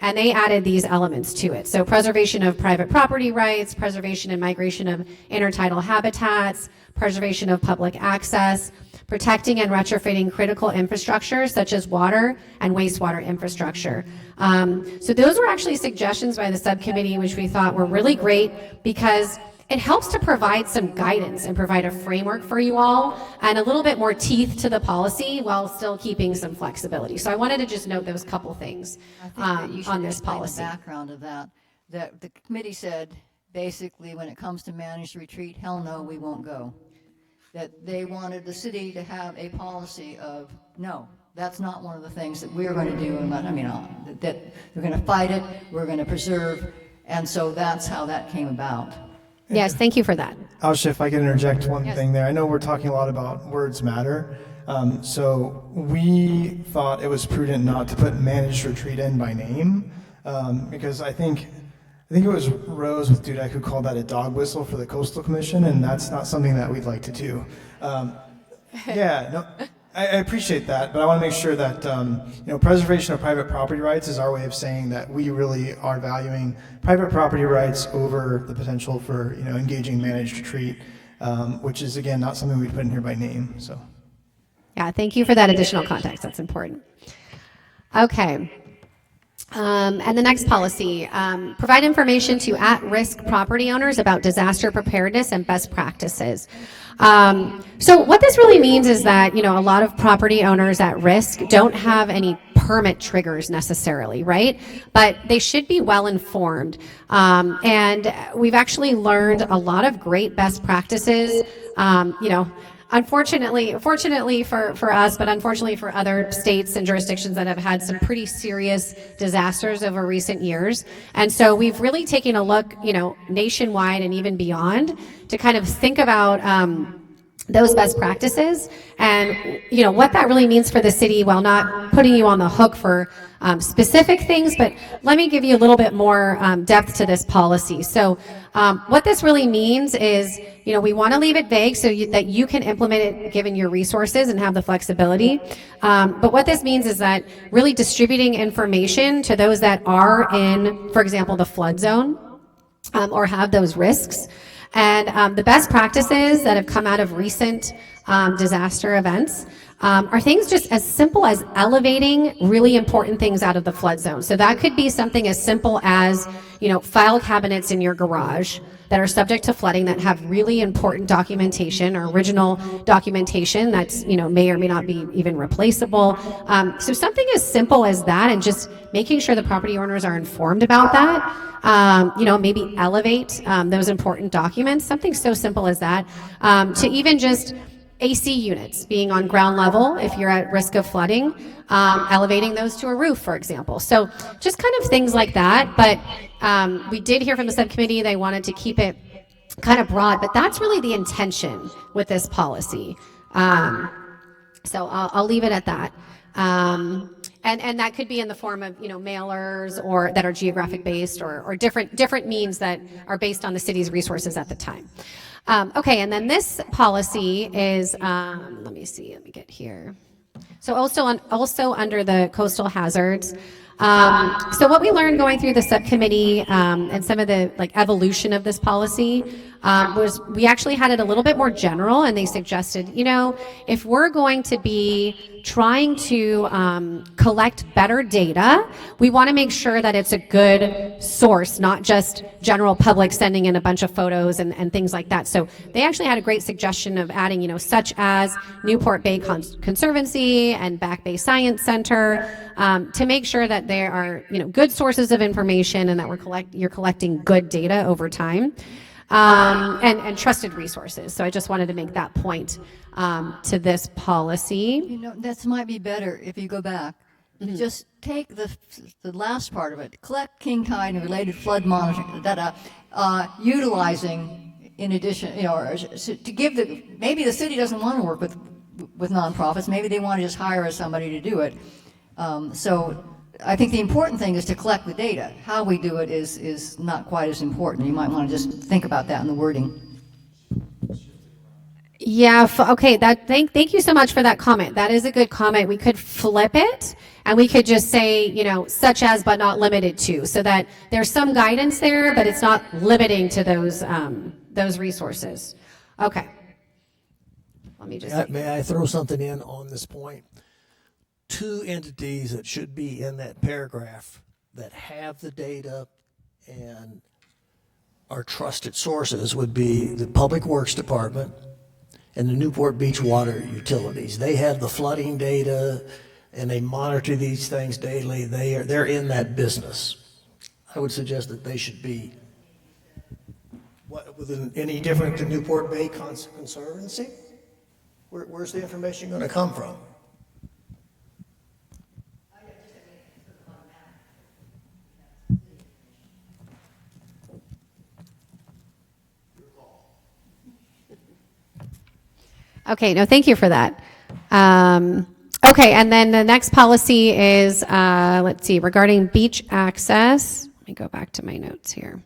and they added these elements to it. So preservation of private property rights, preservation and migration of intertidal habitats, preservation of public access, protecting and retrofitting critical infrastructure such as water and wastewater infrastructure. So those were actually suggestions by the subcommittee, which we thought were really great because it helps to provide some guidance and provide a framework for you all and a little bit more teeth to the policy while still keeping some flexibility. So I wanted to just note those couple things on this policy. The background of that the committee said basically when it comes to managed retreat, hell no, we won't go. That they wanted the city to have a policy of, no, that's not one of the things that we're going to do, and that we're going to fight it, we're going to preserve, and so that's how that came about. Yes, thank you for that. Asha, if I could interject one thing there. I know we're talking a lot about words matter, so we thought it was prudent not to put managed retreat in by name, because I think it was Rose with Dudek who called that a dog whistle for the Coastal Commission, and that's not something that we'd like to do. I appreciate that, but I want to make sure that preservation of private property rights is our way of saying that we really are valuing private property rights over the potential for engaging managed retreat, which is again not something we put in here by name. So, yeah, thank you for that additional context. That's important. Okay. And the next policy, provide information to at-risk property owners about disaster preparedness and best practices. So what this really means is that, a lot of property owners at risk don't have any permit triggers necessarily, right? But they should be well informed. And we've actually learned a lot of great best practices, fortunately for us, but unfortunately for other states and jurisdictions that have had some pretty serious disasters over recent years. And so we've really taken a look, nationwide and even beyond to kind of think about those best practices and what that really means for the city, while not putting you on the hook for specific things, but let me give you a little bit more depth to this policy. So what this really means is, we want to leave it vague so that you can implement it given your resources and have the flexibility. But what this means is that really distributing information to those that are in, for example, the flood zone or have those risks. And the best practices that have come out of recent disaster events are things just as simple as elevating really important things out of the flood zone. So that could be something as simple as, file cabinets in your garage that are subject to flooding that have really important documentation or original documentation that's, may or may not be even replaceable. So something as simple as that, and just making sure the property owners are informed about that. Maybe elevate those important documents, something so simple as that, to even just AC units being on ground level if you're at risk of flooding, elevating those to a roof, for example. So just kind of things like that. But we did hear from the subcommittee they wanted to keep it kind of broad, but that's really the intention with this policy. So I'll leave it at that. And that could be in the form of mailers or that are geographic based or different means that are based on the city's resources at the time. Okay, and then this policy is let me get here. So also under the coastal hazards. So what we learned going through the subcommittee and some of the evolution of this policy was we actually had it a little bit more general, and they suggested, if we're going to be trying to collect better data, we want to make sure that it's a good source, not just general public sending in a bunch of photos and things like that. So they actually had a great suggestion of adding, such as Newport Bay Conservancy and Back Bay Science Center, to make sure that there are, good sources of information and that you're collecting good data over time. And trusted resources. So I just wanted to make that point to this policy. That might be better if you go back. Mm-hmm. Just take the last part of it. Collect king tide and related flood monitoring that utilizing in addition, to give maybe the city doesn't want to work with nonprofits. Maybe they want to just hire somebody to do it. So I think the important thing is to collect the data. How we do it is not quite as important. You might want to just think about that in the wording. Yeah, okay, thank you so much for that comment. That is a good comment. We could flip it and we could just say, such as but not limited to, so that there's some guidance there, but it's not limiting to those resources. Okay. Let me just May I throw something in on this point? Two entities that should be in that paragraph that have the data and are trusted sources would be the Public Works Department and the Newport Beach Water Utilities. They have the flooding data and they monitor these things daily. They're in that business. I would suggest that they should be any different than Newport Bay Conservancy? Where's the information going to come from? Okay, no, thank you for that. Okay, and then the next policy is, let's see, regarding beach access. Let me go back to my notes here.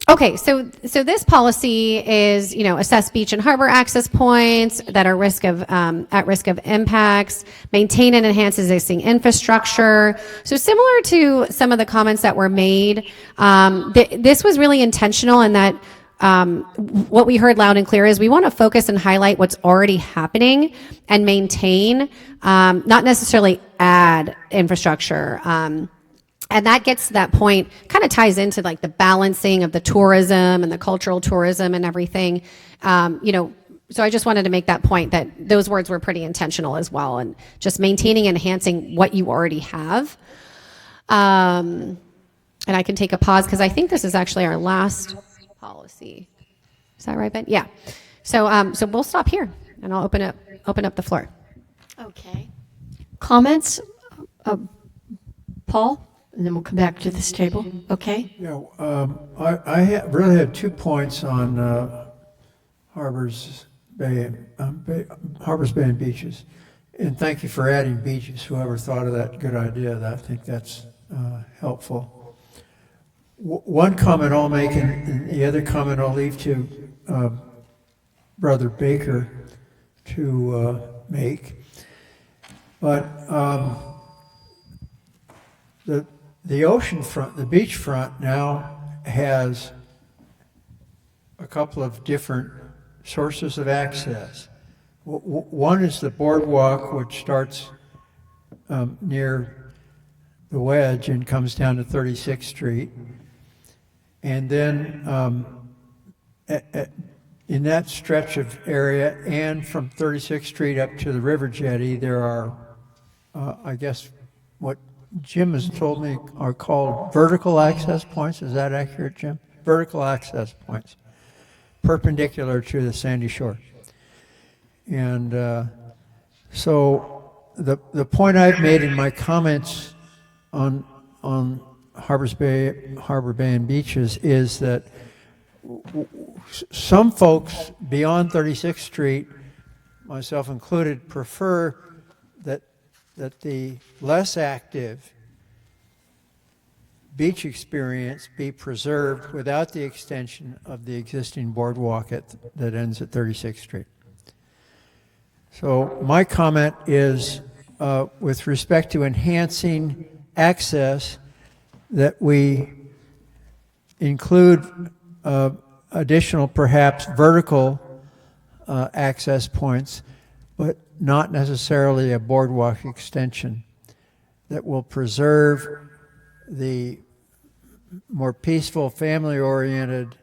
Okay, so this policy is, assess beach and harbor access points that are at risk of impacts, maintain and enhance existing infrastructure. So similar to some of the comments that were made, this was really intentional in that what we heard loud and clear is we want to focus and highlight what's already happening and maintain, not necessarily add infrastructure. And that gets to that point, kind of ties into the balancing of the tourism and the cultural tourism and everything. So I just wanted to make that point that those words were pretty intentional as well, and just maintaining and enhancing what you already have. And I can take a pause because I think this is actually our last policy. Is that right, Ben? Yeah. So we'll stop here and I'll open up the floor. Okay. Comments? Paul? And then we'll come back to this table. Okay? Yeah, I really had 2 points on Harbors Bay and beaches. And thank you for adding beaches. Whoever thought of that, good idea. I think that's helpful. One comment I'll make, and the other comment I'll leave to Brother Baker to make. But the ocean front, the beach front now has a couple of different sources of access. One is the boardwalk, which starts near the Wedge and comes down to 36th Street. And then in that stretch of area and from 36th Street up to the river jetty, there are, I guess, what Jim has told me are called vertical access points. Is that accurate, Jim? Vertical access points, perpendicular to the sandy shore. And so the point I've made in my comments on Harbor Bay and beaches is that some folks beyond 36th Street, myself included, prefer that the less active beach experience be preserved without the extension of the existing boardwalk that ends at 36th Street. So my comment is with respect to enhancing access, that we include additional perhaps vertical access points, but not necessarily a boardwalk extension, that will preserve the more peaceful, family-oriented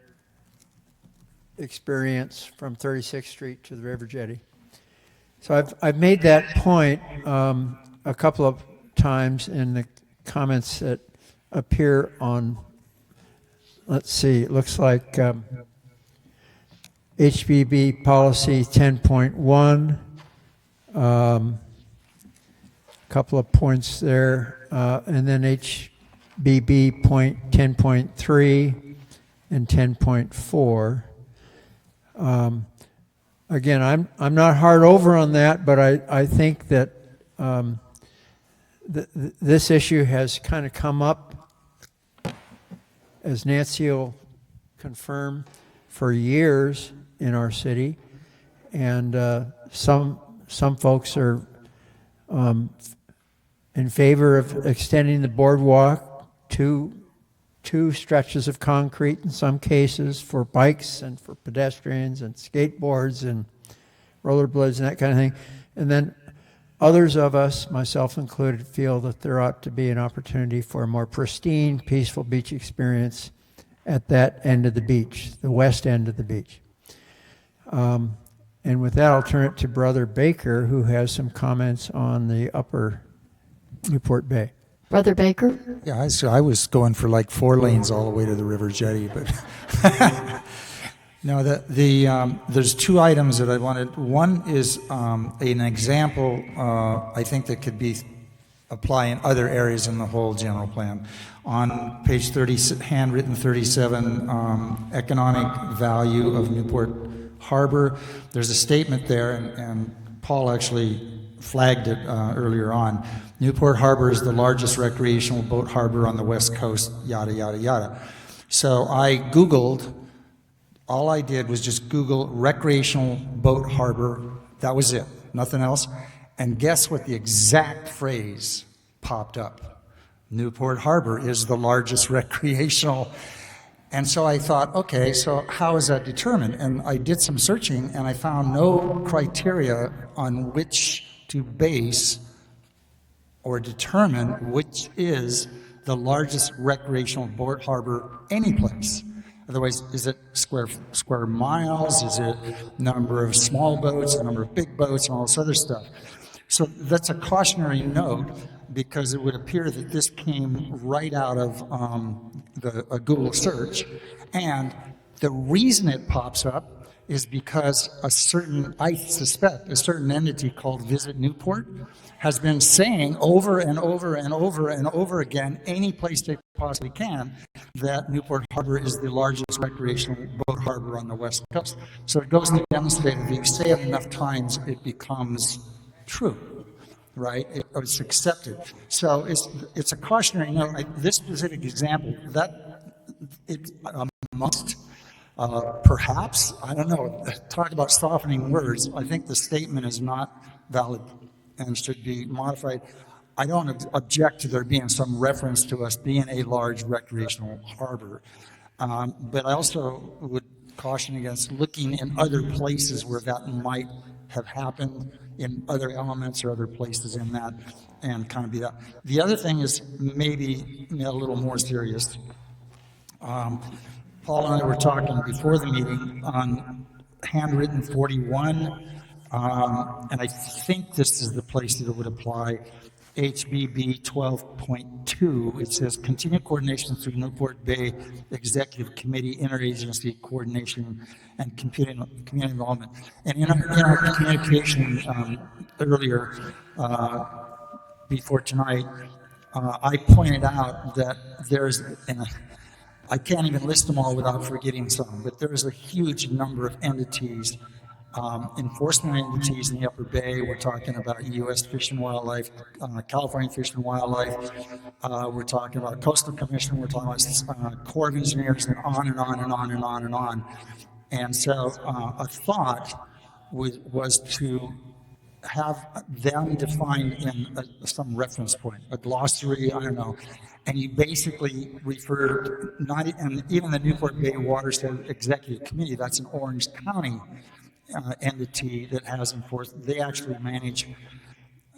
experience from 36th Street to the river jetty. So I've made that point a couple of times in the comments that appear on, let's see, it looks like HBB policy 10.1, a couple of points there, and then HBB point 10.3 and 10.4. Again, I'm not hard over on that, but I think that this issue has kind of come up, as Nancy will confirm, for years in our city, and some folks are in favor of extending the boardwalk to two stretches of concrete in some cases for bikes and for pedestrians and skateboards and rollerblades and that kind of thing. And then others of us, myself included, feel that there ought to be an opportunity for a more pristine, peaceful beach experience at that end of the beach, the west end of the beach. And with that, I'll turn it to Brother Baker, who has some comments on the upper Newport Bay. Brother Baker? Yeah, I was going for like 4 lanes all the way to the river jetty, but no, there's 2 items that I wanted. One is an example I think that could be apply in other areas in the whole general plan. On page 30, handwritten 37, economic value of Newport Harbor, there's a statement there, and Paul actually flagged it earlier on. Newport Harbor is the largest recreational boat harbor on the West Coast, yada, yada, yada. So I Googled, all I did was just Google recreational boat harbor. That was it, nothing else. And guess what the exact phrase popped up? Newport Harbor is the largest recreational. And so I thought, okay, so how is that determined? And I did some searching, and I found no criteria on which to base or determine which is the largest recreational boat harbor anyplace. Otherwise, is it square miles? Is it number of small boats, the number of big boats, and all this other stuff? So that's a cautionary note, because it would appear that this came right out of a Google search. And the reason it pops up is because I suspect a certain entity called Visit Newport has been saying over and over and over and over again, any place they possibly can, that Newport Harbor is the largest recreational boat harbor on the West Coast. So it goes to demonstrate that if you say it enough times, it becomes true, right? It's accepted. So it's a cautionary note. This specific example, that it's a must. Perhaps, I don't know, talk about softening words. I think the statement is not valid and should be modified. I don't object to there being some reference to us being a large recreational harbor, but I also would caution against looking in other places where that might have happened in other elements or other places in that, and kind of be that. The other thing is maybe a little more serious. Paul and I were talking before the meeting on handwritten 41, and I think this is the place that it would apply. HBB 12.2, it says continued coordination through Newport Bay Executive Committee, interagency coordination, and community involvement. And in our communication earlier, before tonight, I pointed out that there's, and I can't even list them all without forgetting some, but there is a huge number of entities, enforcement entities in the Upper Bay. We're talking about U.S. Fish and Wildlife, California Fish and Wildlife. We're talking about Coastal Commission. We're talking about Corps of Engineers, and on and on and on and on and on. And so a thought was to have them defined in some reference point, a glossary, I don't know, and you basically refer not, and even the Newport Bay Watershed Executive Committee, that's an Orange County entity that has enforced, they actually manage,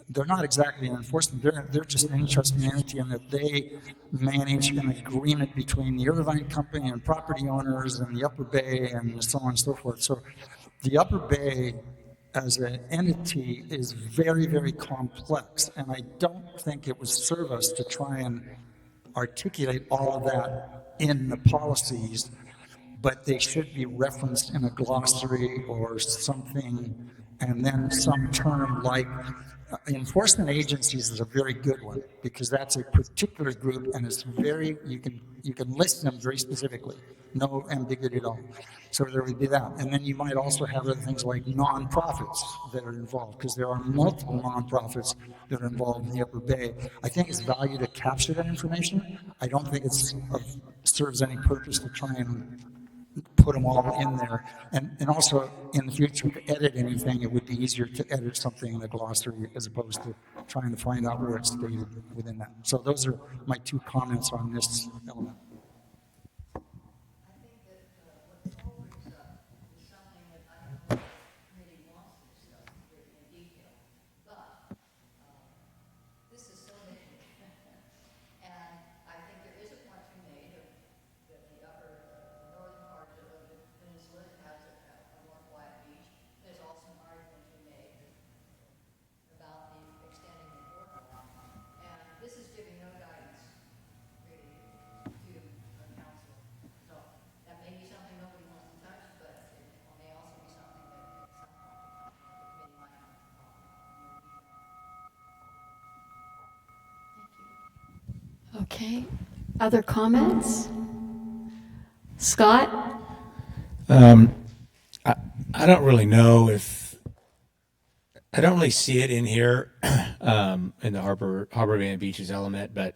they're not exactly an enforcement, they're just an interesting entity in that they manage an agreement between the Irvine Company and property owners and the Upper Bay and so on and so forth. So the Upper Bay as an entity is very, very complex, and I don't think it would serve us to try and articulate all of that in the policies, but they should be referenced in a glossary or something, and then some term like enforcement agencies is a very good one, because that's a particular group, and it's very, you can list them very specifically, no ambiguity at all. So there would be that. And then you might also have other things like nonprofits that are involved, because there are multiple nonprofits that are involved in the Upper Bay. I think it's value to capture that information. I don't think it's serves any purpose to try and put them all in there. And also, in the future, to edit anything, it would be easier to edit something in a glossary as opposed to trying to find out where it's stated within that. So those are my two comments on this element. Okay. Other comments? Scott? I don't really know if I don't really see it in here in the Harbor Bay and Beaches element, but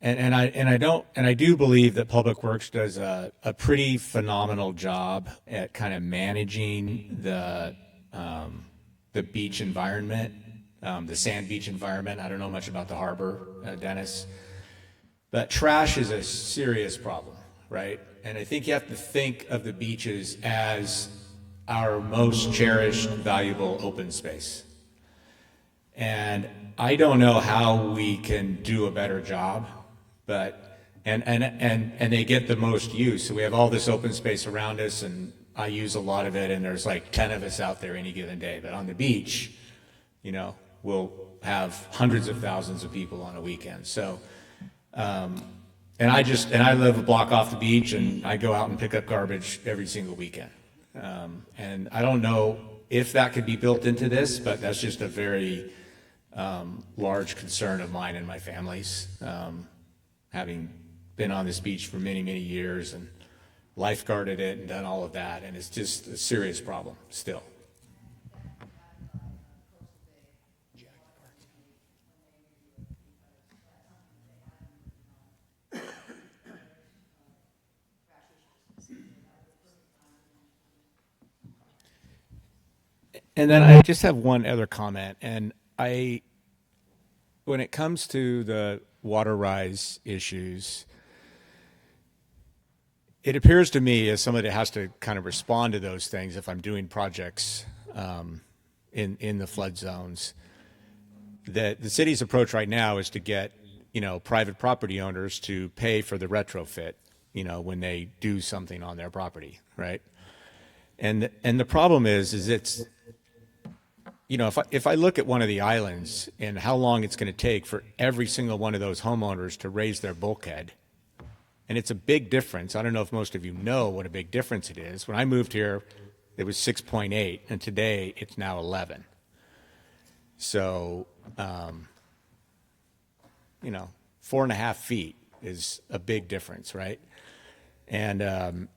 I do believe that Public Works does a pretty phenomenal job at kind of managing the beach environment, the sand beach environment. I don't know much about the harbor, Dennis, but trash is a serious problem, right? And I think you have to think of the beaches as our most cherished, valuable open space. And I don't know how we can do a better job, but and they get the most use. So we have all this open space around us, and I use a lot of it, and there's like 10 of us out there any given day. But on the beach, you know, we'll have hundreds of thousands of people on a weekend. So and I live a block off the beach, and I go out and pick up garbage every single weekend. And I don't know if that could be built into this, but that's just a very large concern of mine and my family's, having been on this beach for many, many years and lifeguarded it and done all of that. And it's just a serious problem still. And then I just have one other comment, and when it comes to the water rise issues, it appears to me as somebody that has to kind of respond to those things if I'm doing projects in the flood zones, that the city's approach right now is to get, private property owners to pay for the retrofit, when they do something on their property, right? And the problem is it's, if I look at one of the islands and how long it's going to take for every single one of those homeowners to raise their bulkhead, and it's a big difference. I don't know if most of you know what a big difference it is. When I moved here, it was 6.8, and today it's now 11. So, 4.5 feet is a big difference, right? And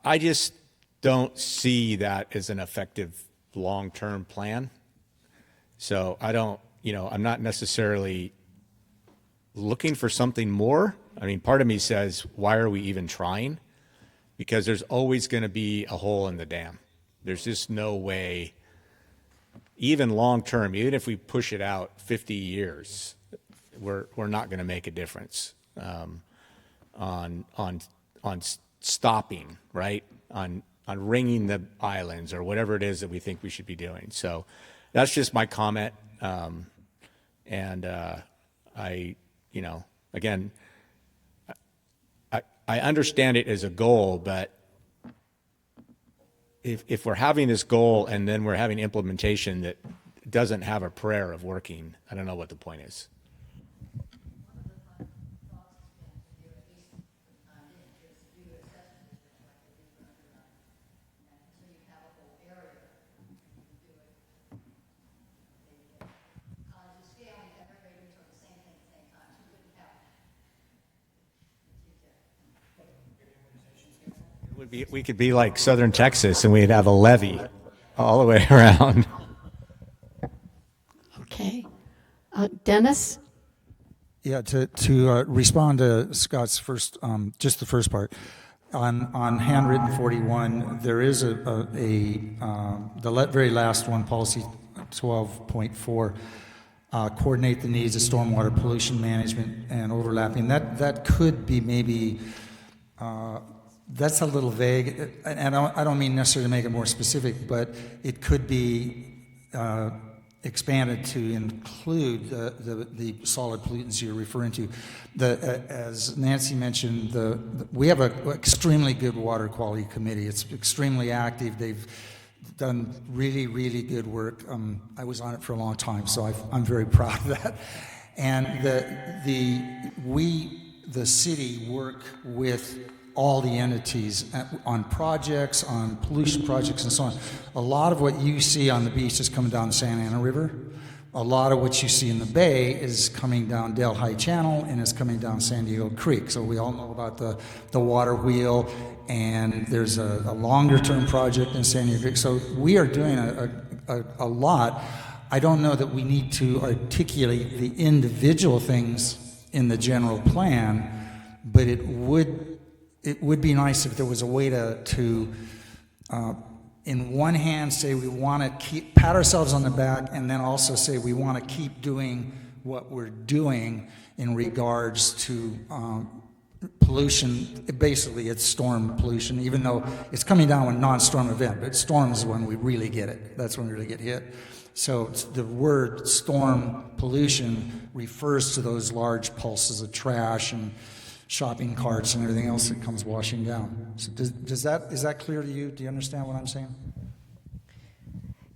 I just don't see that as an effective long-term plan. So I don't, I'm not necessarily looking for something more. I mean, part of me says, why are we even trying? Because there's always going to be a hole in the dam. There's just no way, even long-term, even if we push it out 50 years, we're not going to make a difference on stopping, right? On ringing the islands or whatever it is that we think we should be doing. So that's just my comment. Again, I understand it as a goal, but if we're having this goal and then we're having implementation that doesn't have a prayer of working, I don't know what the point is. We could be like Southern Texas and we'd have a levee all the way around. Okay. Dennis? Yeah, to respond to Scott's first, just the first part, on handwritten 41, there is the very last one, policy 12.4, coordinate the needs of stormwater pollution management and overlapping. That could be maybe. That's a little vague, and I don't mean necessarily to make it more specific, but it could be expanded to include the solid pollutants you're referring to. As Nancy mentioned, we have an extremely good water quality committee. It's extremely active. They've done really, really good work. I was on it for a long time, so I'm very proud of that. And the city work with all the entities on projects, on pollution projects, and so on. A lot of what you see on the beach is coming down the Santa Ana River. A lot of what you see in the bay is coming down Delhi Channel and is coming down San Diego Creek. So we all know about the water wheel, and there's a longer-term project in San Diego Creek. So we are doing a lot. I don't know that we need to articulate the individual things in the general plan, but it would be nice if there was a way to in one hand say we want to pat ourselves on the back, and then also say we want to keep doing what we're doing in regards to pollution. Basically, it's storm pollution, even though it's coming down with non-storm event, but storm is when we really get it. That's when we really get hit. So the word storm pollution refers to those large pulses of trash and shopping carts and everything else that comes washing down. So is that clear to you? Do you understand what I'm saying?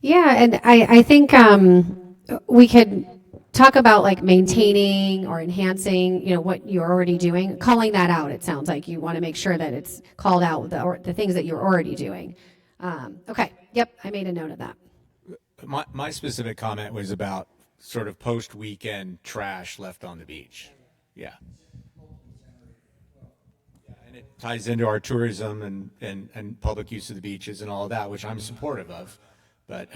Yeah, and I think we could talk about like maintaining or enhancing, what you're already doing, calling that out. It sounds like you want to make sure that it's called out, the things that you're already doing. Okay, yep, I made a note of that. My specific comment was about sort of post-weekend trash left on the beach. Yeah. And it ties into our tourism and public use of the beaches and all of that, which I'm supportive of, but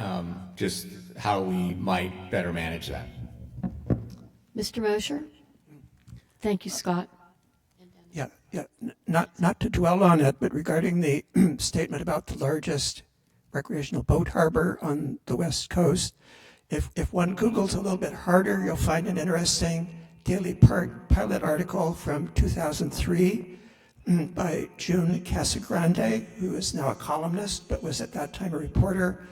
just how we might better manage that. Mr. Mosher? Thank you, Scott. Yeah. Not to dwell on it, but regarding the statement about the largest recreational boat harbor on the West Coast, if one Googles a little bit harder, you'll find an interesting Daily Pilot article from 2003 by June Casagrande, who is now a columnist, but was at that time a reporter,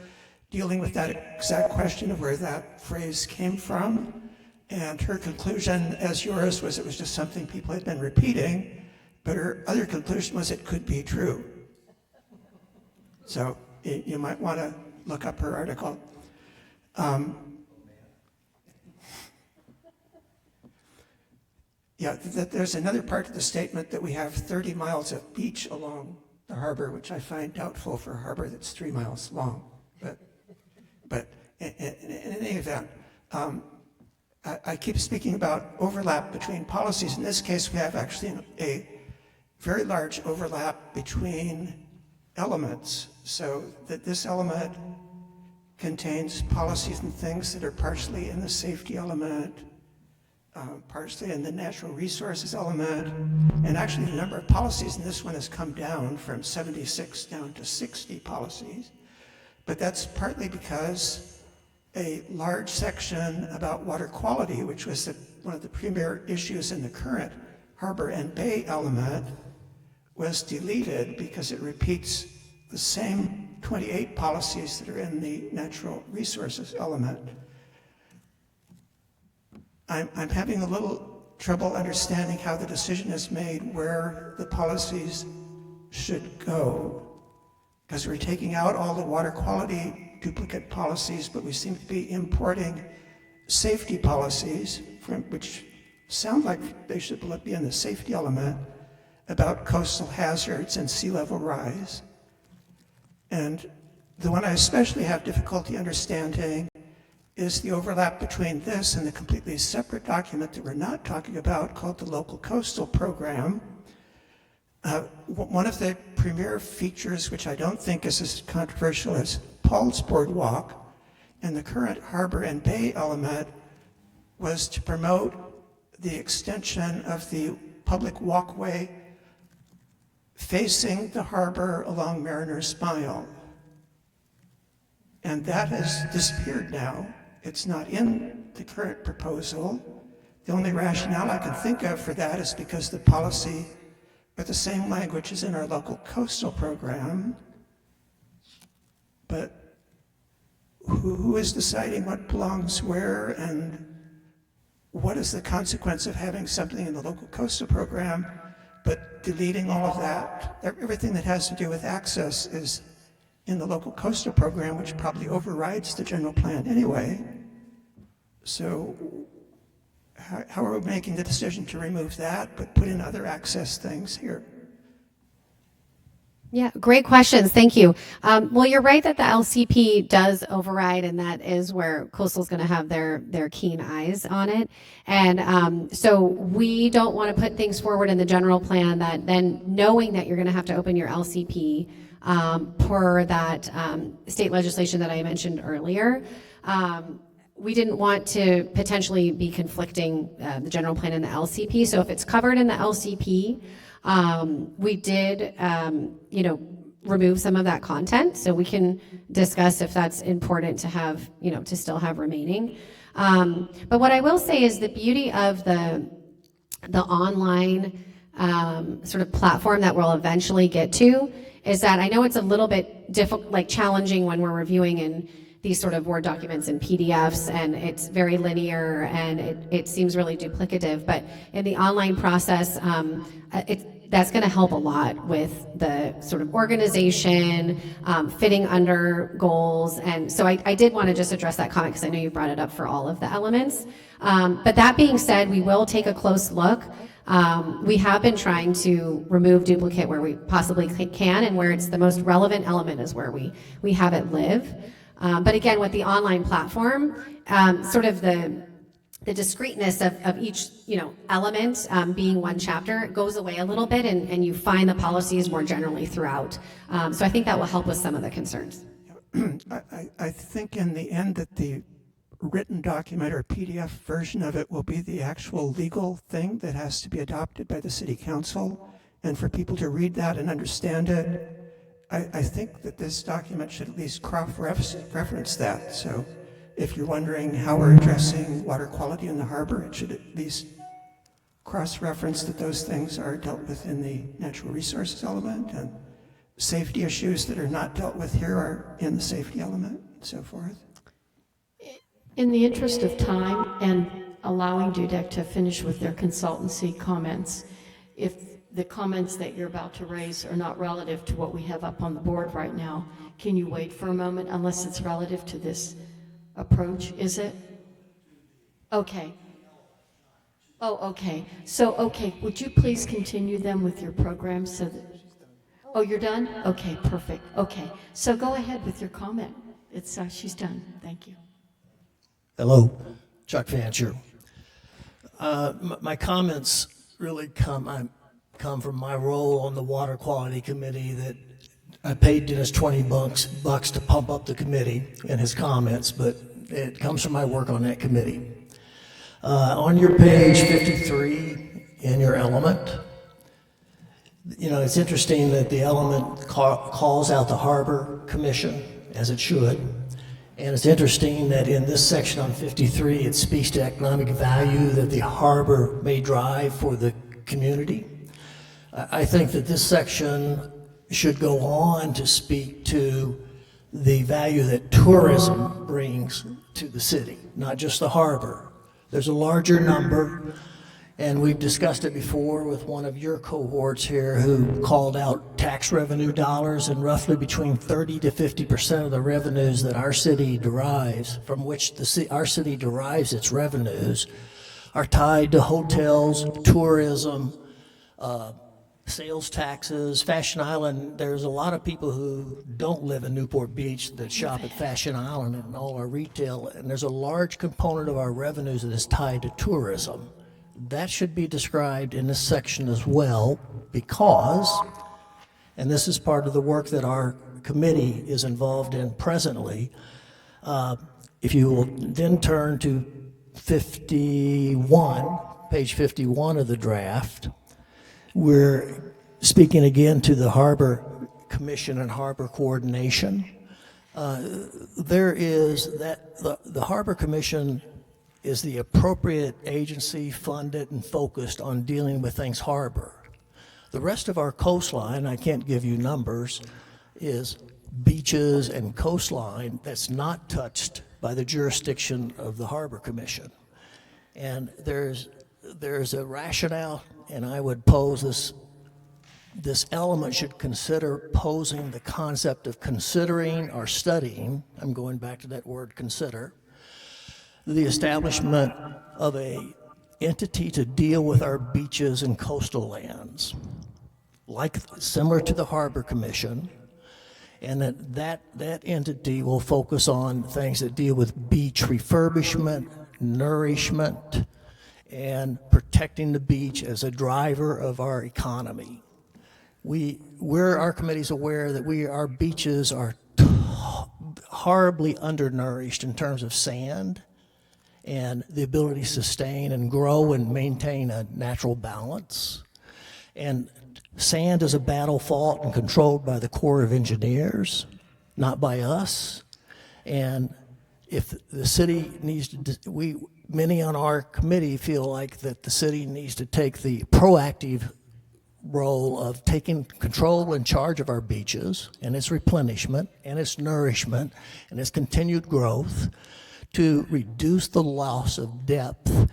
dealing with that exact question of where that phrase came from. And her conclusion, as yours, was it was just something people had been repeating, but her other conclusion was it could be true. So you might want to look up her article. Yeah, there's another part of the statement that we have 30 miles of beach along the harbor, which I find doubtful for a harbor that's 3 miles long. But in any event, I keep speaking about overlap between policies. In this case, we have actually a very large overlap between elements, so that this element contains policies and things that are partially in the safety element, partially in the natural resources element, and actually the number of policies in this one has come down from 76 down to 60 policies. But that's partly because a large section about water quality, which was one of the premier issues in the current harbor and bay element, was deleted because it repeats the same 28 policies that are in the natural resources element. I'm having a little trouble understanding how the decision is made where the policies should go, because we're taking out all the water quality duplicate policies, but we seem to be importing safety policies, which sound like they should be in the safety element, about coastal hazards and sea level rise. And the one I especially have difficulty understanding is the overlap between this and the completely separate document that we're not talking about called the Local Coastal Program. One of the premier features, which I don't think is as controversial as Paul's Boardwalk and the current harbor and bay element, was to promote the extension of the public walkway facing the harbor along Mariner's Mile. And that has disappeared now. It's not in the current proposal. The only rationale I can think of for that is because the policy with the same language as in our local coastal program. But who is deciding what belongs where, and what is the consequence of having something in the local coastal program but deleting all of that? Everything that has to do with access is in the local coastal program, which probably overrides the general plan anyway. So how are we making the decision to remove that but put in other access things here? Yeah, great questions. Thank you. Well, you're right that the LCP does override, and that is where Coastal's going to have their keen eyes on it. And so we don't want to put things forward in the general plan that then, knowing that you're going to have to open your LCP per that state legislation that I mentioned earlier. We didn't want to potentially be conflicting the general plan and the LCP. So if it's covered in the LCP, we did, remove some of that content, so we can discuss if that's important to have, to still have remaining. But what I will say is the beauty of the online sort of platform that we'll eventually get to is that I know it's a little bit difficult, like challenging when we're reviewing in these sort of Word documents and PDFs, and it's very linear and it seems really duplicative. But in the online process, that's going to help a lot with the sort of organization, fitting under goals. And so I did want to just address that comment because I know you brought it up for all of the elements. But that being said, we will take a close look. We have been trying to remove duplicate where we possibly can, and where it's the most relevant element is where we have it live. But again, with the online platform, sort of the discreteness of each element being one chapter goes away a little bit, and you find the policies more generally throughout. So I think that will help with some of the concerns. I think in the end that the written document or PDF version of it will be the actual legal thing that has to be adopted by the city council, and for people to read that and understand it, I think that this document should at least cross-reference that. So if you're wondering how we're addressing water quality in the harbor, it should at least cross-reference that those things are dealt with in the natural resources element, and safety issues that are not dealt with here are in the safety element, and so forth. In the interest of time and allowing DUDEC to finish with their consultancy comments, if the comments that you're about to raise are not relative to what we have up on the board right now, can you wait for a moment unless it's relative to this approach? Is it? Okay. Oh, okay. So, okay, would you please continue then with your program so that... Oh, you're done? Okay, perfect. Okay, so go ahead with your comment. It's she's done. Thank you. Hello, Chuck Fancher. My comments really come from my role on the Water Quality Committee, that I paid Dennis $20 to pump up the committee and his comments, but it comes from my work on that committee. On your page 53 in your element, you know, it's interesting that the element calls out the Harbor Commission, as it should. And it's interesting that in this section on 53, it speaks to economic value that the harbor may drive for the community. I think that this section should go on to speak to the value that tourism brings to the city, not just the harbor. There's a larger number, and we've discussed it before with one of your cohorts here who called out tax revenue dollars, and roughly between 30 to 50% of the revenues that our city derives, from which our city derives its revenues, are tied to hotels, tourism, sales taxes. Fashion Island, there's a lot of people who don't live in Newport Beach that shop at Fashion Island and all our retail, and there's a large component of our revenues that is tied to tourism. That should be described in this section as well, because, and this is part of the work that our committee is involved in presently, if you will then turn to 51, page 51 of the draft, we're speaking again to the Harbor Commission and Harbor Coordination. There is that the Harbor Commission is the appropriate agency funded and focused on dealing with things harbor. The rest of our coastline, I can't give you numbers, is beaches and coastline that's not touched by the jurisdiction of the Harbor Commission. And there's a rationale, and I would pose this element should consider posing the concept of considering or studying, I'm going back to that word consider, the establishment of a entity to deal with our beaches and coastal lands, similar to the Harbor Commission, and that entity will focus on things that deal with beach refurbishment, nourishment, and protecting the beach as a driver of our economy. Our committee's aware that our beaches are horribly undernourished in terms of sand and the ability to sustain and grow and maintain a natural balance. And sand is a battle fought and controlled by the Corps of Engineers, not by us. And if the city needs to, many on our committee feel like that the city needs to take the proactive role of taking control and charge of our beaches and its replenishment and its nourishment and its continued growth to reduce the loss of depth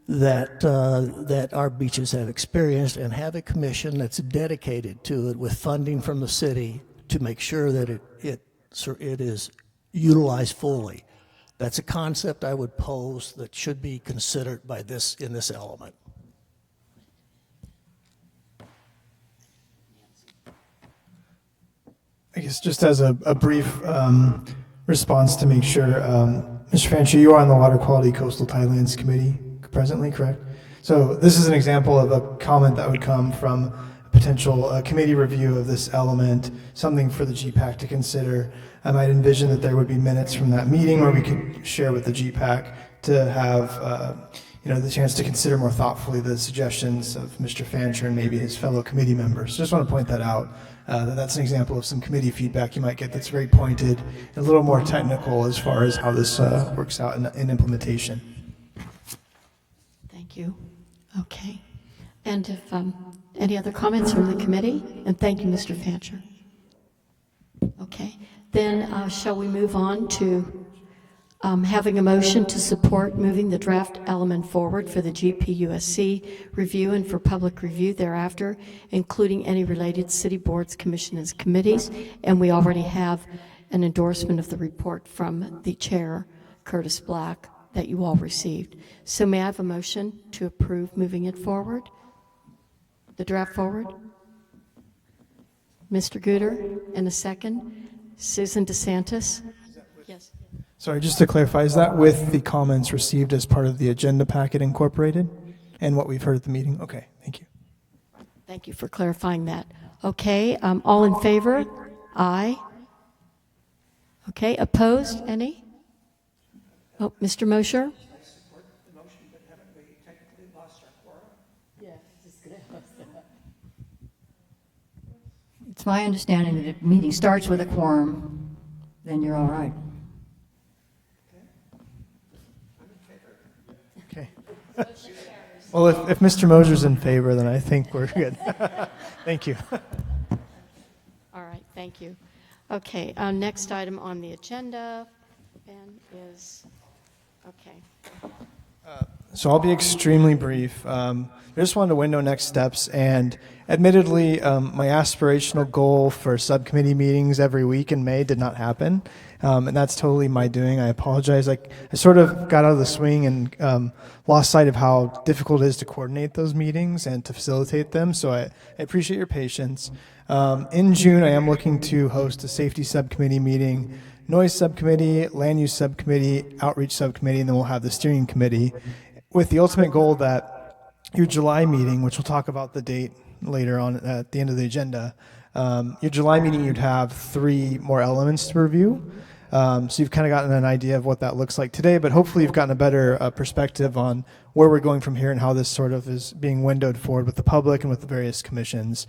that our beaches have experienced, and have a commission that's dedicated to it with funding from the city to make sure that it is utilized fully. That's a concept I would pose that should be considered by in this element. I guess just as a brief response to make sure, Mr. Fancher, you are on the Water Quality Coastal Tidelands Committee presently, correct? So this is an example of a comment that would come from a potential committee review of this element, something for the GPAC to consider. I might envision that there would be minutes from that meeting where we could share with the GPAC to have the chance to consider more thoughtfully the suggestions of Mr. Fancher and maybe his fellow committee members. Just want to point that out. That's an example of some committee feedback you might get that's very pointed and a little more technical as far as how this works out in implementation. Thank you. Okay. And if any other comments from the committee? And thank you, Mr. Fancher. Okay. Then shall we move on to having a motion to support moving the draft element forward for the GPUSC review and for public review thereafter, including any related city boards, commissions, and committees. And we already have an endorsement of the report from the chair, Curtis Black, that you all received. So may I have a motion to approve moving it forward? The draft forward? Mr. Gooder, and a second. Susan DeSantis? Yes. Sorry, just to clarify, is that with the comments received as part of the agenda packet incorporated and what we've heard at the meeting? Okay, thank you. Thank you for clarifying that. Okay, all in favor? Aye. Okay, opposed? Any? Oh, Mr. Mosher? It's my understanding that if a meeting starts with a quorum, then you're all right. Okay. Well, if Mr. Moser's in favor, then I think we're good. Thank you. All right, thank you. Okay, next item on the agenda, Ben, is, okay. So I'll be extremely brief. I just wanted to window next steps, and admittedly, my aspirational goal for subcommittee meetings every week in May did not happen, and that's totally my doing. I apologize. I sort of got out of the swing and lost sight of how difficult it is to coordinate those meetings and to facilitate them, so I appreciate your patience. In June, I am looking to host a safety subcommittee meeting, noise subcommittee, land use subcommittee, outreach subcommittee, and then we'll have the steering committee, with the ultimate goal that your July meeting, which we'll talk about the date later on at the end of the agenda, your July meeting, you'd have 3 more elements to review. So you've kind of gotten an idea of what that looks like today, but hopefully you've gotten a better perspective on where we're going from here and how this sort of is being windowed forward with the public and with the various commissions.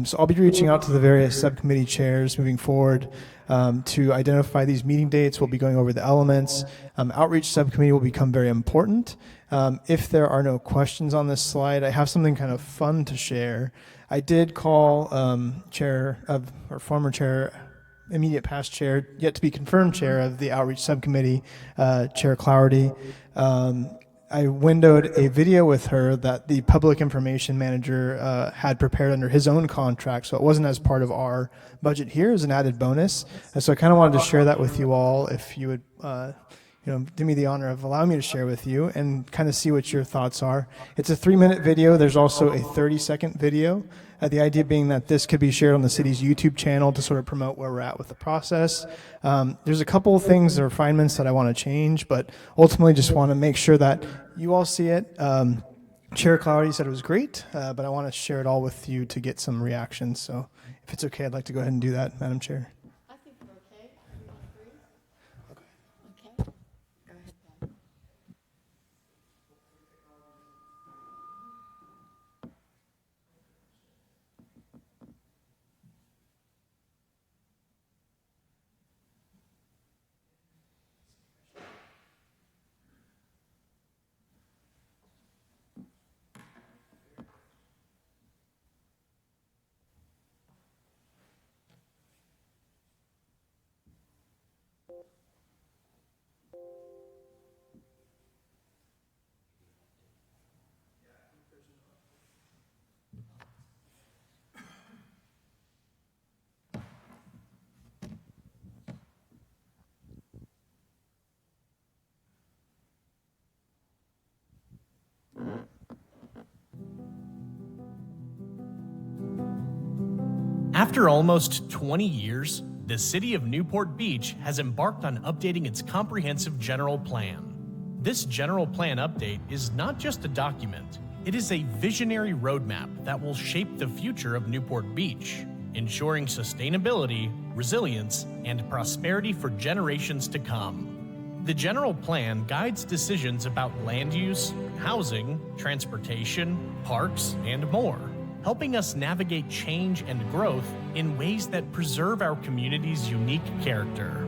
So I'll be reaching out to the various subcommittee chairs moving forward to identify these meeting dates. We'll be going over the elements. Outreach subcommittee will become very important. If there are no questions on this slide, I have something kind of fun to share. I did call former chair, immediate past chair, yet to be confirmed chair of the outreach subcommittee, Chair Clougherty. I windowed a video with her that the public information manager had prepared under his own contract, so it wasn't as part of our budget here as an added bonus. And so I kind of wanted to share that with you all, if you would do me the honor of allowing me to share with you and kind of see what your thoughts are. It's a 3-minute video. There's also a 30-second video. The idea being that this could be shared on the city's YouTube channel to sort of promote where we're at with the process. There's a couple of things or refinements that I want to change, but ultimately just want to make sure that you all see it. Chair Clougherty said it was great, but I want to share it all with you to get some reactions. So if it's okay, I'd like to go ahead and do that, Madam Chair. I think we're okay. Are we all free? Okay. Go ahead, Ben. After almost 20 years, the city of Newport Beach has embarked on updating its comprehensive general plan. This general plan update is not just a document, it is a visionary roadmap that will shape the future of Newport Beach, ensuring sustainability, resilience, and prosperity for generations to come. The general plan guides decisions about land use, housing, transportation, parks, and more, helping us navigate change and growth in ways that preserve our community's unique character.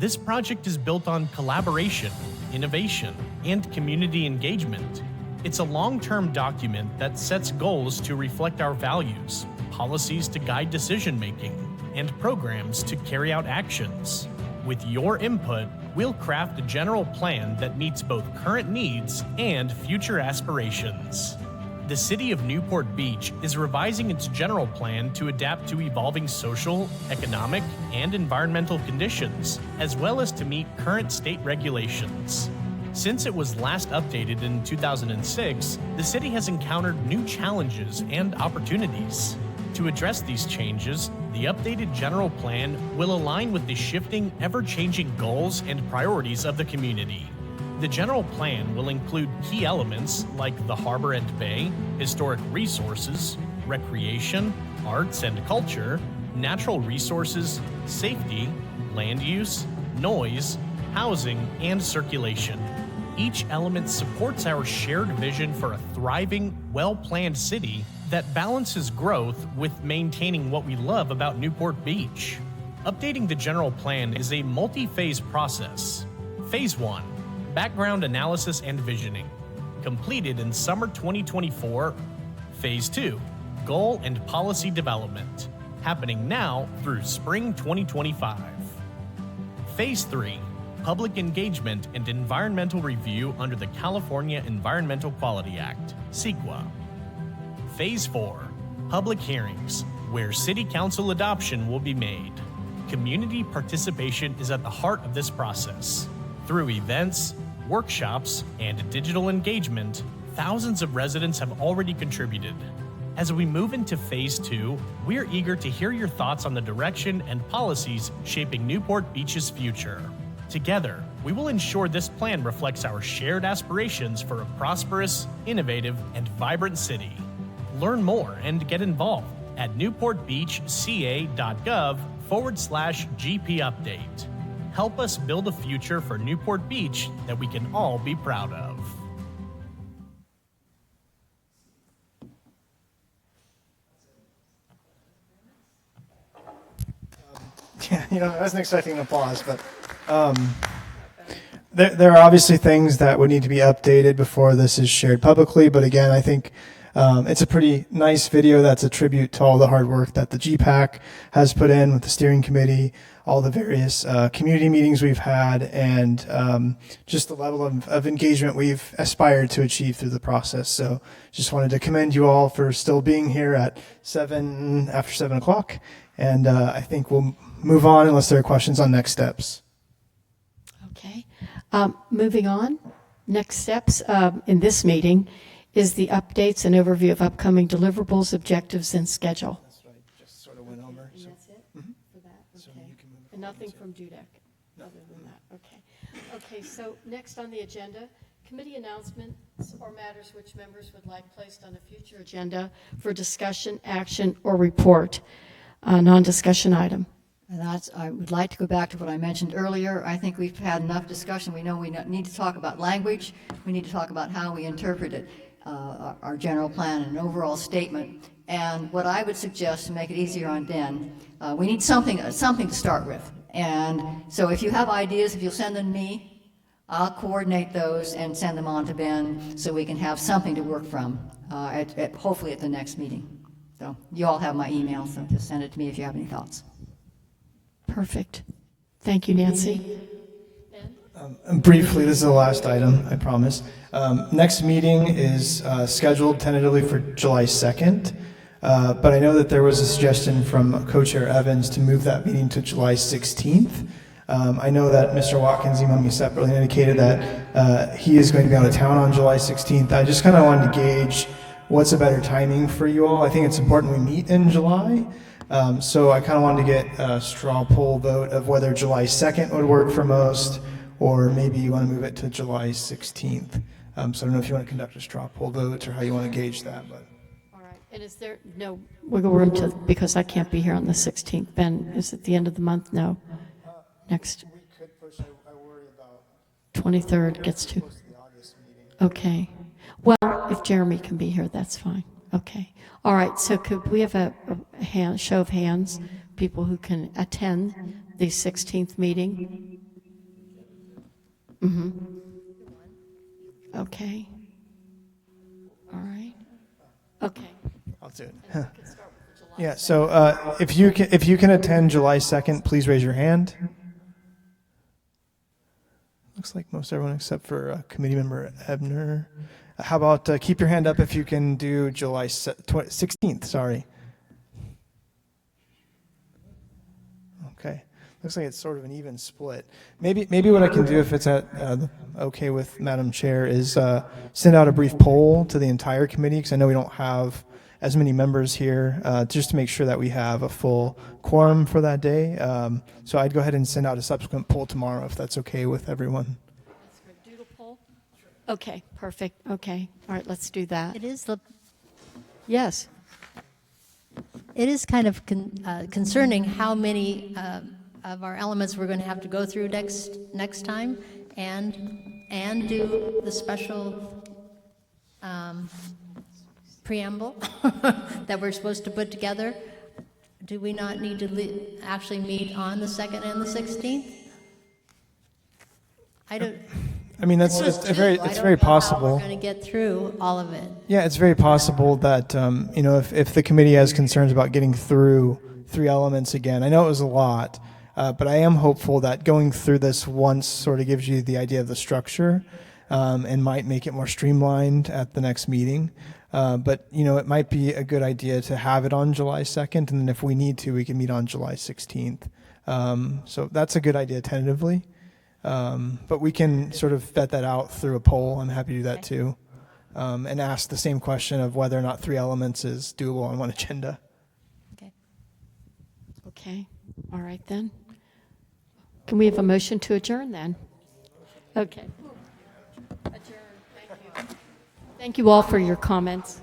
This project is built on collaboration, innovation, and community engagement. It's a long-term document that sets goals to reflect our values, policies to guide decision-making, and programs to carry out actions. With your input, we'll craft a general plan that meets both current needs and future aspirations. The City of Newport Beach is revising its general plan to adapt to evolving social, economic, and environmental conditions, as well as to meet current state regulations. Since it was last updated in 2006, the city has encountered new challenges and opportunities. To address these changes, the updated general plan will align with the shifting, ever-changing goals and priorities of the community. The general plan will include key elements like the harbor and bay, historic resources, recreation, arts and culture, natural resources, safety, land use, noise, housing, and circulation. Each element supports our shared vision for a thriving, well-planned city that balances growth with maintaining what we love about Newport Beach. Updating the general plan is a multi-phase process. Phase 1, background analysis and visioning, completed in summer 2024. Phase 2, goal and policy development, happening now through spring 2025. Phase 3, public engagement and environmental review under the California Environmental Quality Act, CEQA. Phase 4, public hearings, where City Council adoption will be made. Community participation is at the heart of this process. Through events, workshops, and digital engagement, thousands of residents have already contributed. As we move into Phase 2, we're eager to hear your thoughts on the direction and policies shaping Newport Beach's future. Together, we will ensure this plan reflects our shared aspirations for a prosperous, innovative, and vibrant city. Learn more and get involved at newportbeachca.gov/GP update. Help us build a future for Newport Beach that we can all be proud of. Yeah, I wasn't expecting an applause, but there are obviously things that would need to be updated before this is shared publicly. But again, I think it's a pretty nice video that's a tribute to all the hard work that the GPAC has put in with the steering committee, all the various community meetings we've had, and just the level of engagement we've aspired to achieve through the process. So just wanted to commend you all for still being here at after 7 o'clock. And I think we'll move on unless there are questions on next steps. Okay. Moving on, next steps in this meeting is the updates and overview of upcoming deliverables, objectives, and schedule. That's what I just sort of went over. And that's it for that? Okay. So you can move And nothing from Dudek other than that? Okay. Okay, so next on the agenda, committee announcements or matters which members would like placed on a future agenda for discussion, action, or report. Non-discussion item. And I would like to go back to what I mentioned earlier. I think we've had enough discussion. We know we need to talk about language. We need to talk about how we interpret it, our general plan and an overall statement. And what I would suggest to make it easier on Ben, we need something to start with. And so if you have ideas, if you'll send them to me, I'll coordinate those and send them on to Ben so we can have something to work from, hopefully at the next meeting. So you all have my email, so just send it to me if you have any thoughts. Perfect. Thank you, Nancy. Briefly, this is the last item, I promise. Next meeting is scheduled tentatively for July 2nd, but I know that there was a suggestion from Co-Chair Evans to move that meeting to July 16th. I know that Mr. Watkins emailed me separately and indicated that he is going to be out of town on July 16th. I just kind of wanted to gauge what's a better timing for you all. I think it's important we meet in July. So I kind of wanted to get a straw poll vote of whether July 2nd would work for most, or maybe you want to move it to July 16th. So I don't know if you want to conduct a straw poll vote or how you want to gauge that. But All right. And is there no wiggle room because I can't be here on the 16th. Ben, is it the end of the month? No. Next. we could push, I worry about 23rd gets to. the August meeting. Okay. Well, if Jeremy can be here, that's fine. Okay. All right. So could we have a show of hands, people who can attend the 16th meeting? Mm-hmm. Okay. let's do it. Yeah, so if you can attend July 2nd, please raise your hand. Looks like most everyone except for committee member Ebner. How about keep your hand up if you can do July 16th, sorry. Okay, looks like it's sort of an even split. Maybe what I can do, if it's okay with Madam Chair, is send out a brief poll to the entire committee, because I know we don't have as many members here, just to make sure that we have a full quorum for that day. So I'd go ahead and send out a subsequent poll tomorrow, if that's okay with everyone. Doodle poll? Okay, perfect. Okay, all right, let's do that. It is Yes. It is kind of concerning how many of our elements we're going to have to go through next time, and do the special preamble that we're supposed to put together. Do we not need to actually meet on the 2nd and the 16th? I don't. I mean, it's very possible. We're going to get through all of it. Yeah, it's very possible that, if the committee has concerns about getting through 3 elements again, I know it was a lot, but I am hopeful that going through this once sort of gives you the idea of the structure, and might make it more streamlined at the next meeting. But, it might be a good idea to have it on July 2nd, and then if we need to, we can meet on July 16th. So that's a good idea tentatively. But we can sort of vet that out through a poll. I'm happy to do that too. And ask the same question of whether or not 3 elements is doable on one agenda. Okay, all right then. Can we have a motion to adjourn then? Okay. Adjourn, thank you. Thank you all for your comments.